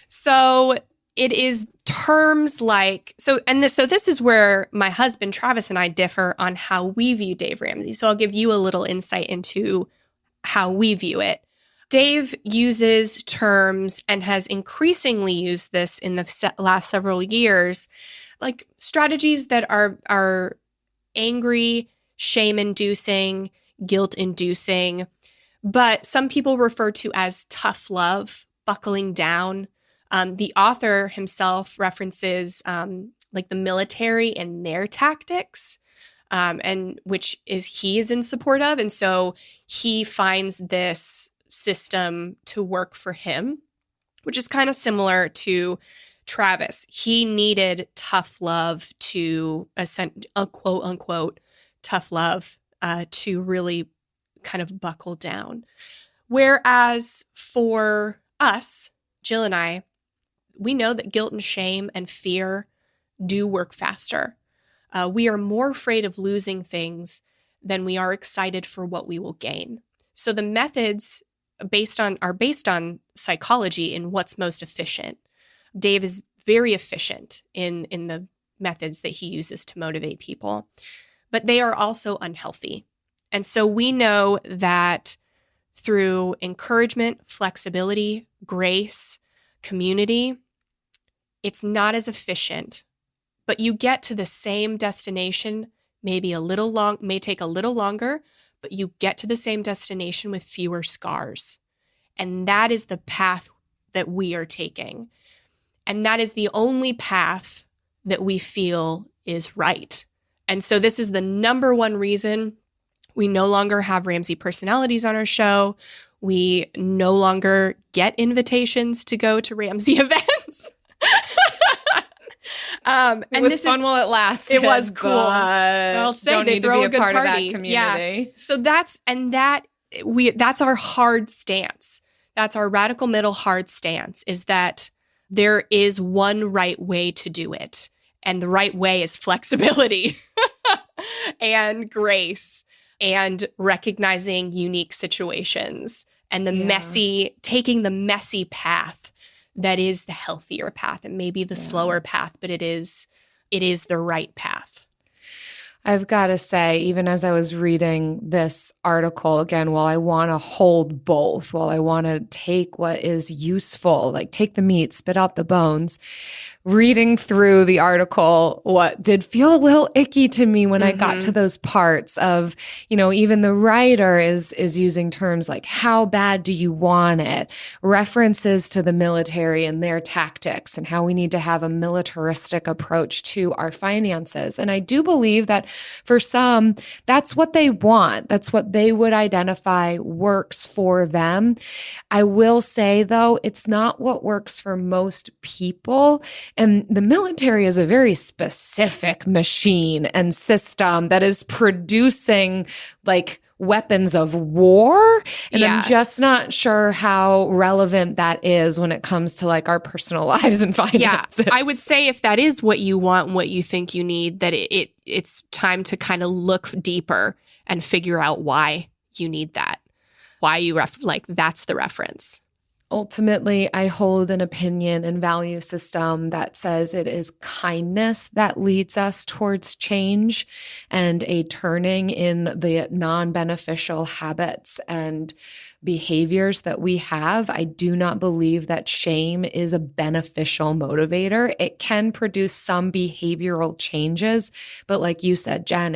So it is terms like, so this is where my husband, Travis, and I differ on how we view Dave Ramsey. So I'll give you a little insight into how we view it. Dave uses terms and has increasingly used this in the last several years, like strategies that are angry, shame-inducing, guilt-inducing, but some people refer to as tough love, buckling down. The author himself references like the military and their tactics, and which he is in support of. And so he finds this system to work for him, which is kind of similar to Travis. He needed tough love to a quote unquote tough love to really kind of buckle down. Whereas for us, Jill and I, we know that guilt and shame and fear do work faster. We are more afraid of losing things than we are excited for what we will gain. So the methods are based on psychology and what's most efficient. Dave is very efficient in the methods that he uses to motivate people, but they are also unhealthy. And so we know that through encouragement, flexibility, grace, community, it's not as efficient, but you get to the same destination, may take a little longer, but you get to the same destination with fewer scars. And that is the path that we are taking. And that is the only path that we feel is right. And so this is the number one reason we no longer have Ramsey personalities on our show. We no longer get invitations to go to Ramsey events. It was fun while it lasted. It was cool. I'll say they throw a good party. Of that community. Yeah. So that's our hard stance. That's our radical middle hard stance, is that there is one right way to do it. And the right way is flexibility and grace and recognizing unique situations and taking the messy path that is the healthier path. It may be the slower path, but it is the right path. I've got to say, even as I was reading this article, again, while I want to hold both, while I want to take what is useful, like take the meat, spit out the bones, reading through the article, what did feel a little icky to me when I got to those parts of, even the writer is using terms like, how bad do you want it? References to the military and their tactics and how we need to have a militaristic approach to our finances. And I do believe that for some, that's what they want. That's what they would identify works for them. I will say, though, it's not what works for most people. And the military is a very specific machine and system that is producing like weapons of war. And I'm just not sure how relevant that is when it comes to like our personal lives and finances. Yeah, I would say if that is what you want and what you think you need, that it's time to kind of look deeper and figure out why you need that. Why you that's the reference. Ultimately, I hold an opinion and value system that says it is kindness that leads us towards change and a turning in the non-beneficial habits and behaviors that we have. I do not believe that shame is a beneficial motivator. It can produce some behavioral changes, but like you said, Jen,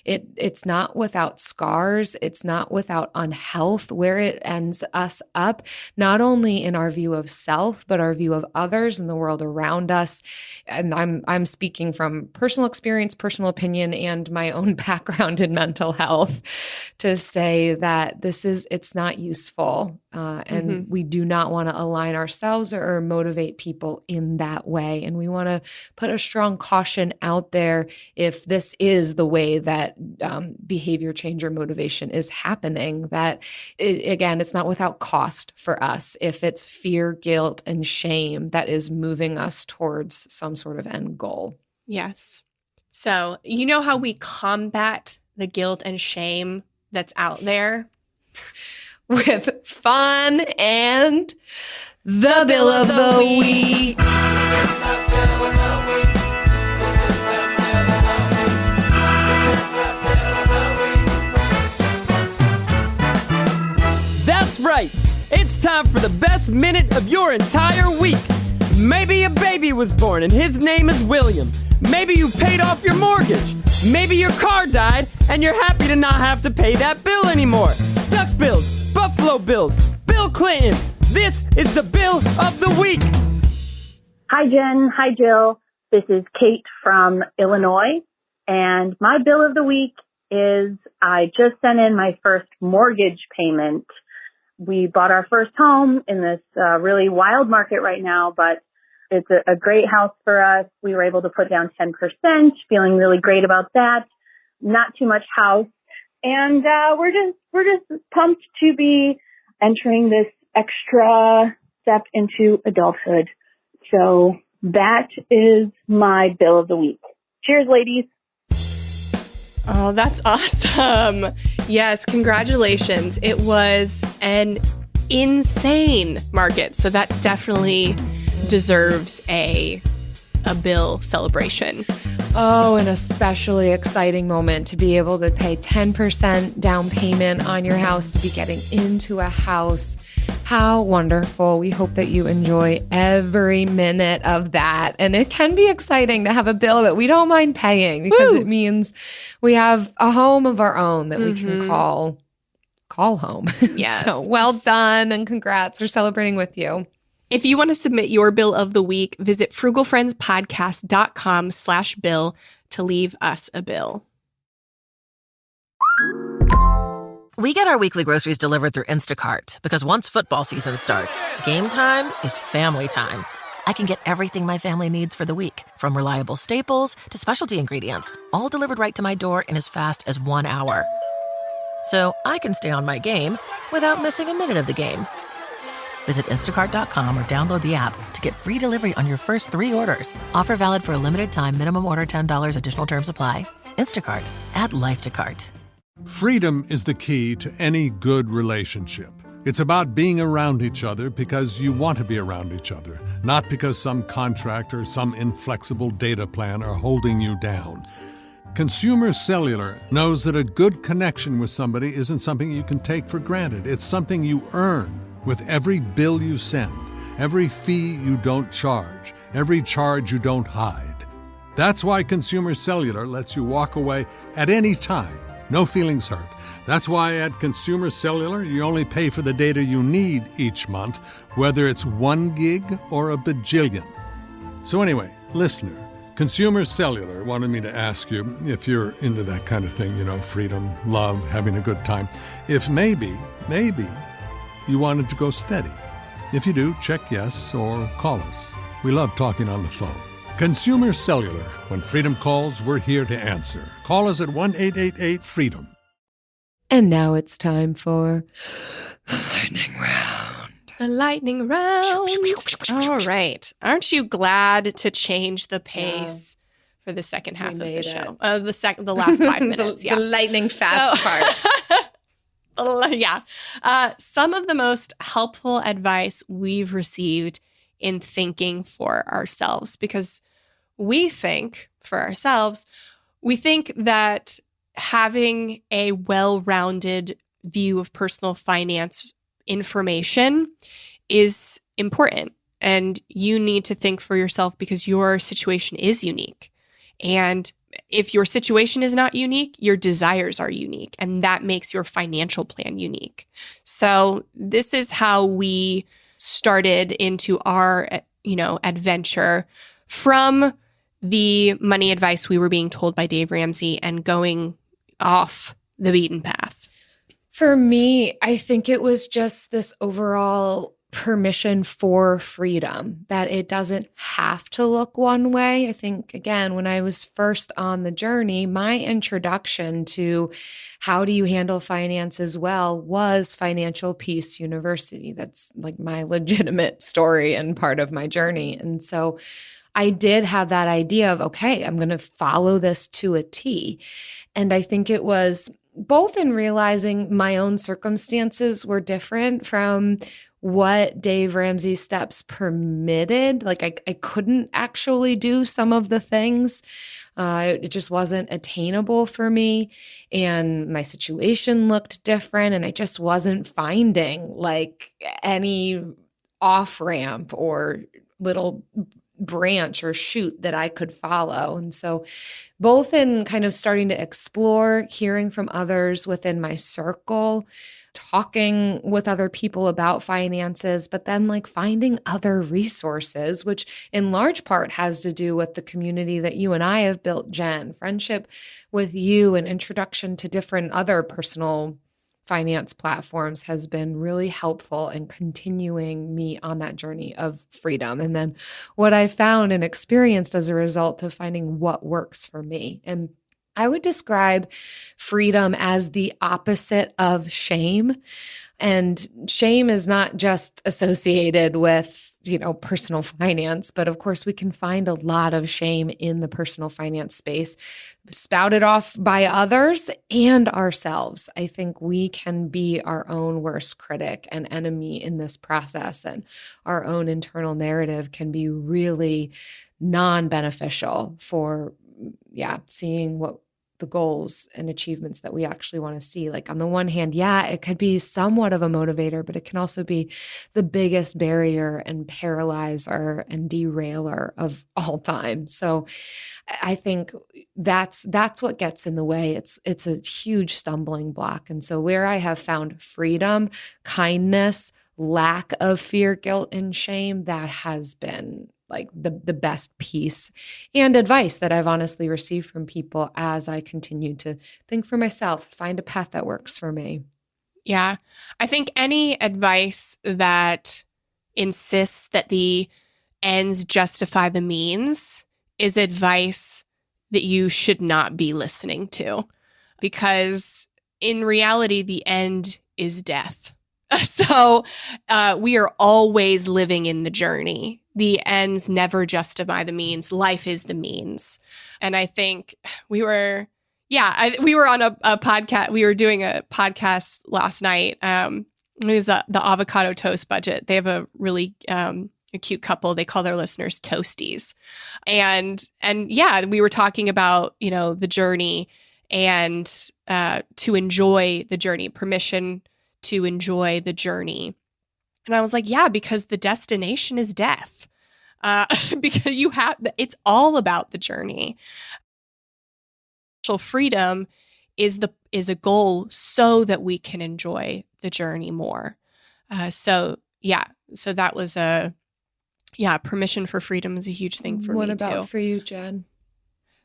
it's not without scars. It's not without unhealth. Where it ends us up, not only in our view of self, but our view of others and the world around us. And I'm speaking from personal experience, personal opinion, and my own background in mental health to say that it's not useful. And we do not want to align ourselves or motivate people in that way. And we want to put a strong caution out there if this is the way that behavior change or motivation is happening, that again, it's not without cost for us. If it's fear, guilt, and shame that is moving us towards some sort of end goal. Yes. So you know how we combat the guilt and shame that's out there? With fun and the Bill of the Week. That's right. It's time for the best minute of your entire week. Maybe a baby was born and his name is William. Maybe you paid off your mortgage. Maybe your car died and you're happy to not have to pay that bill anymore. Duck bills, Buffalo Bills, Bill Clinton. This is the Bill of the Week. Hi, Jen. Hi, Jill. This is Kate from Illinois. And my Bill of the Week is I just sent in my first mortgage payment. We bought our first home in this really wild market right now, but it's a great house for us. We were able to put down 10%, feeling really great about that. Not too much house. And we're just pumped to be entering this extra step into adulthood. So that is my Bill of the Week. Cheers, ladies. Oh, that's awesome. Yes, congratulations. It was an insane market. So that definitely deserves a bill celebration. Oh, an especially exciting moment to be able to pay 10% down payment on your house, to be getting into a house. How wonderful. We hope that you enjoy every minute of that. And it can be exciting to have a bill that we don't mind paying, because it means we have a home of our own that we can call home. Yes. So well done, and congrats. We're celebrating with you. If you want to submit your Bill of the Week, visit frugalfriendspodcast.com/bill to leave us a bill. We get our weekly groceries delivered through Instacart because once football season starts, game time is family time. I can get everything my family needs for the week, from reliable staples to specialty ingredients, all delivered right to my door in as fast as 1 hour. So I can stay on my game without missing a minute of the game. Visit instacart.com or download the app to get free delivery on your first 3 orders. Offer valid for a limited time. Minimum order $10. Additional terms apply. Instacart. Add life to cart. Freedom is the key to any good relationship. It's about being around each other because you want to be around each other, not because some contract or some inflexible data plan are holding you down. Consumer Cellular knows that a good connection with somebody isn't something you can take for granted. It's something you earn with every bill you send, every fee you don't charge, every charge you don't hide. That's why Consumer Cellular lets you walk away at any time. No feelings hurt. That's why at Consumer Cellular, you only pay for the data you need each month, whether it's 1 gig or a bajillion. So anyway, listener, Consumer Cellular wanted me to ask you if you're into that kind of thing, freedom, love, having a good time. If maybe you wanted to go steady. If you do, check yes or call us. We love talking on the phone. Consumer Cellular. When freedom calls, we're here to answer. Call us at 1-888-FREEDOM. And now it's time for Lightning Round. The lightning round. All right. Aren't you glad to change the pace for the second half of the show? The last 5 minutes. The lightning fast part. Yeah. Some of the most helpful advice we've received in thinking for ourselves, because we think that having a well-rounded view of personal finance information is important, and you need to think for yourself because your situation is unique. And if your situation is not unique, your desires are unique, and that makes your financial plan unique. So this is how we started into our, adventure from the money advice we were being told by Dave Ramsey and going off the beaten path. For me, I think it was just this overall permission for freedom, that it doesn't have to look one way. I think, again, when I was first on the journey, my introduction to how do you handle finances well was Financial Peace University. That's like my legitimate story and part of my journey. And so I did have that idea of, okay, I'm going to follow this to a T. And I think it was both in realizing my own circumstances were different from what Dave Ramsey's steps permitted. Like I couldn't actually do some of the things. It just wasn't attainable for me. And my situation looked different. And I just wasn't finding like any off ramp or little branch or shoot that I could follow. And so both in kind of starting to explore, hearing from others within my circle, talking with other people about finances, but then like finding other resources, which in large part has to do with the community that you and I have built, Jen, friendship with you and introduction to different other personal finance platforms has been really helpful in continuing me on that journey of freedom. And then what I found and experienced as a result of finding what works for me. And I would describe freedom as the opposite of shame. And shame is not just associated with, personal finance, but of course we can find a lot of shame in the personal finance space, spouted off by others and ourselves. I think we can be our own worst critic and enemy in this process, and our own internal narrative can be really non-beneficial for, seeing what the goals and achievements that we actually want to see. Like on the one hand, it could be somewhat of a motivator, but it can also be the biggest barrier and paralyzer and derailer of all time. So I think that's what gets in the way. It's a huge stumbling block. And so where I have found freedom, kindness, lack of fear, guilt, and shame, that has been like the best piece and advice that I've honestly received from people as I continue to think for myself, find a path that works for me. Yeah. I think any advice that insists that the ends justify the means is advice that you should not be listening to, because in reality, the end is death. So we are always living in the journey. The ends never justify the means. Life is the means. And I think we were on a podcast. We were doing a podcast last night. It was the Avocado Toast Budget. They have a really a cute couple. They call their listeners Toasties. And we were talking about, the journey and to enjoy the journey, permission to enjoy the journey. And I was like, because the destination is death. Because it's all about the journey. Freedom is a goal so that we can enjoy the journey more. So that was permission for freedom is a huge thing for me too. What about for you, Jen?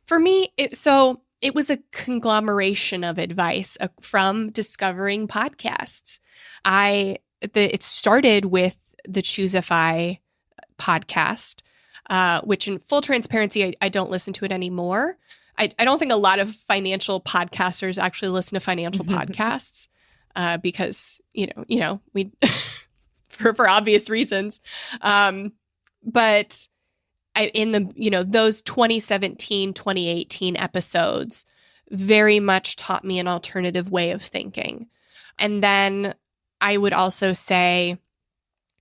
For me, it was a conglomeration of advice from discovering podcasts. It started with the Choosify podcast, which in full transparency, I don't listen to it anymore. I don't think a lot of financial podcasters actually listen to financial podcasts because, we for obvious reasons. But in the, those 2017, 2018 episodes very much taught me an alternative way of thinking. And then I would also say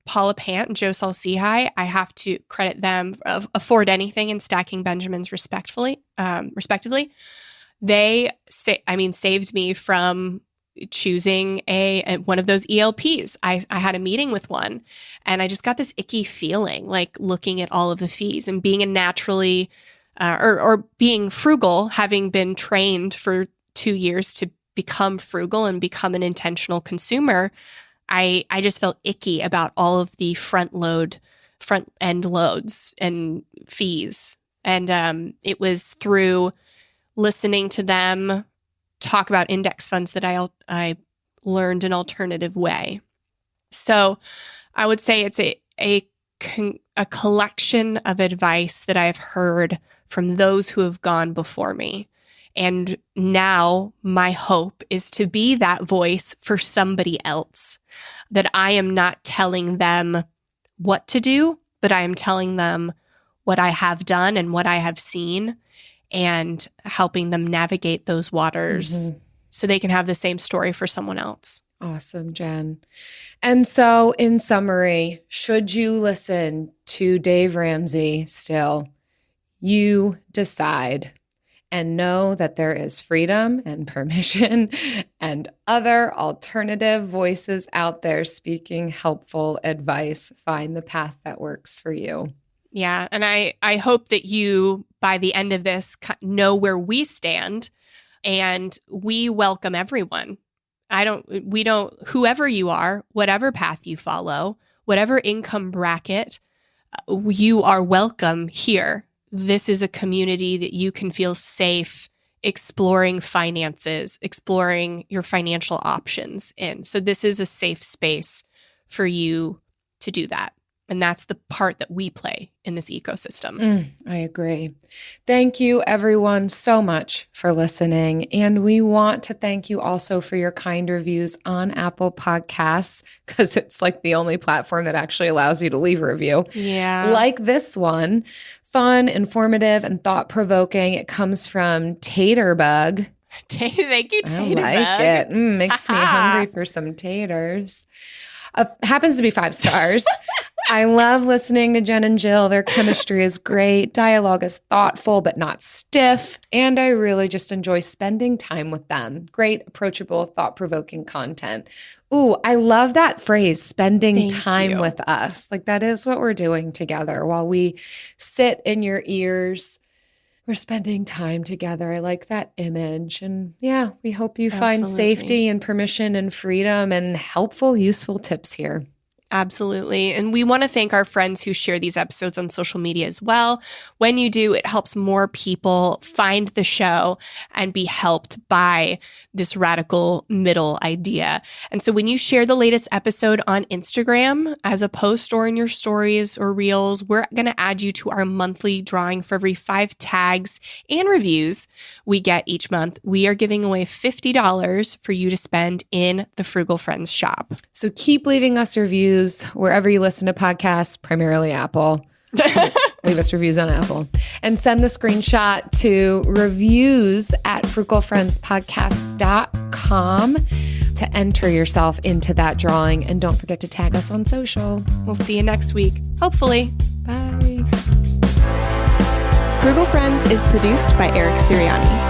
Paula Pant and Joe Saul-Sehy, I have to credit them of Afford Anything and Stacking Benjamins respectively. They saved me from choosing one of those ELPs. I had a meeting with one and I just got this icky feeling, like looking at all of the fees and being a naturally or being frugal, having been trained for 2 years to become frugal and become an intentional consumer. I just felt icky about all of the front end loads and fees. And it was through listening to them talk about index funds that I learned an alternative way. So I would say it's a collection of advice that I've heard from those who have gone before me. And now my hope is to be that voice for somebody else, that I am not telling them what to do, but I am telling them what I have done and what I have seen and helping them navigate those waters so they can have the same story for someone else. Awesome, Jen. And so in summary, should you listen to Dave Ramsey still, you decide and know that there is freedom and permission and other alternative voices out there speaking helpful advice. Find the path that works for you. Yeah. And I hope that you, by the end of this, know where we stand, and we welcome everyone. Whoever you are, whatever path you follow, whatever income bracket, you are welcome here. This is a community that you can feel safe exploring finances, exploring your financial options in. So this is a safe space for you to do that. And that's the part that we play in this ecosystem. I agree. Thank you, everyone, so much for listening. And we want to thank you also for your kind reviews on Apple Podcasts, because it's like the only platform that actually allows you to leave a review. Yeah. Like this one, fun, informative, and thought-provoking. It comes from Taterbug. Thank you, Taterbug. I like it. Makes me hungry for some taters. Happens to be 5 stars. I love listening to Jen and Jill. Their chemistry is great. Dialogue is thoughtful but not stiff. And I really just enjoy spending time with them. Great, approachable, thought-provoking content. Ooh, I love that phrase, spending time with us. Like, that is what we're doing together. While we sit in your ears, we're spending time together. I like that image. And yeah, we hope you find safety and permission and freedom and helpful, useful tips here. Absolutely. And we want to thank our friends who share these episodes on social media as well. When you do, it helps more people find the show and be helped by this radical middle idea. And so when you share the latest episode on Instagram as a post or in your stories or reels, we're going to add you to our monthly drawing for every 5 tags and reviews we get each month. We are giving away $50 for you to spend in the Frugal Friends shop. So keep leaving us reviews wherever you listen to podcasts, primarily Apple. Leave us reviews on Apple. And send the screenshot to reviews@frugalfriendspodcast.com to enter yourself into that drawing. And don't forget to tag us on social. We'll see you next week, hopefully. Bye. Frugal Friends is produced by Eric Sirianni.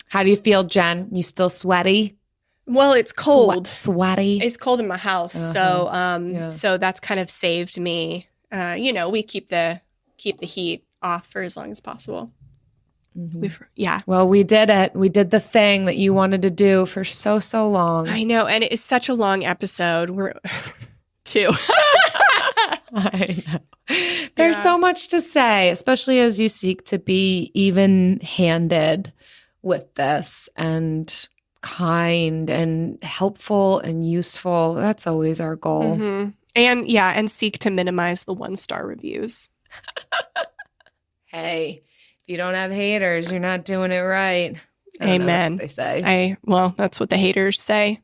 How do you feel, Jen? You still sweaty? Well, it's cold. Sweaty. It's cold in my house, so that's kind of saved me. We keep the heat off for as long as possible. Well, we did it. We did the thing that you wanted to do for so long. I know, and it is such a long episode. We're 2. I know. There's so much to say, especially as you seek to be even-handed with this and kind and helpful and useful. That's always our goal. Mm-hmm. And seek to minimize the 1-star reviews. Hey, if you don't have haters, you're not doing it right. Amen. That's what they say. That's what the haters say.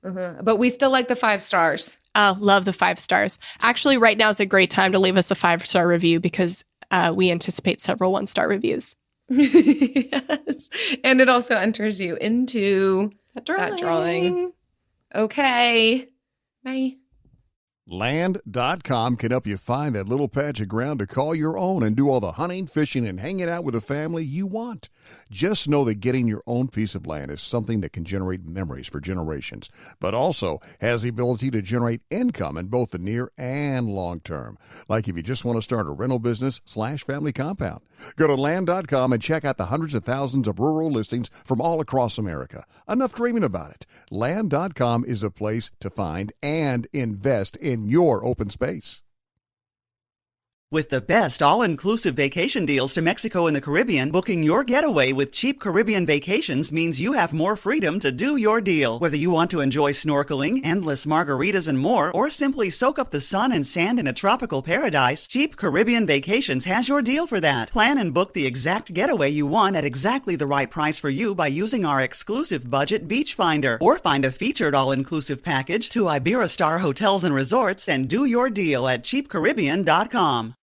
But we still like the 5 stars. Oh, love the 5 stars. Actually, right now is a great time to leave us a 5-star review because we anticipate several 1-star reviews. Yes. And it also enters you into that drawing. Okay. Bye. Land.com can help you find that little patch of ground to call your own and do all the hunting, fishing, and hanging out with a family you want. Just know that getting your own piece of land is something that can generate memories for generations, but also has the ability to generate income in both the near and long term. Like if you just want to start a rental business / family compound. Go to Land.com and check out the hundreds of thousands of rural listings from all across America. Enough dreaming about it. Land.com is a place to find and invest in your open space. With the best all-inclusive vacation deals to Mexico and the Caribbean, booking your getaway with Cheap Caribbean Vacations means you have more freedom to do your deal. Whether you want to enjoy snorkeling, endless margaritas and more, or simply soak up the sun and sand in a tropical paradise, Cheap Caribbean Vacations has your deal for that. Plan and book the exact getaway you want at exactly the right price for you by using our exclusive budget Beach Finder, or find a featured all-inclusive package to Iberostar Hotels and Resorts and do your deal at cheapcaribbean.com.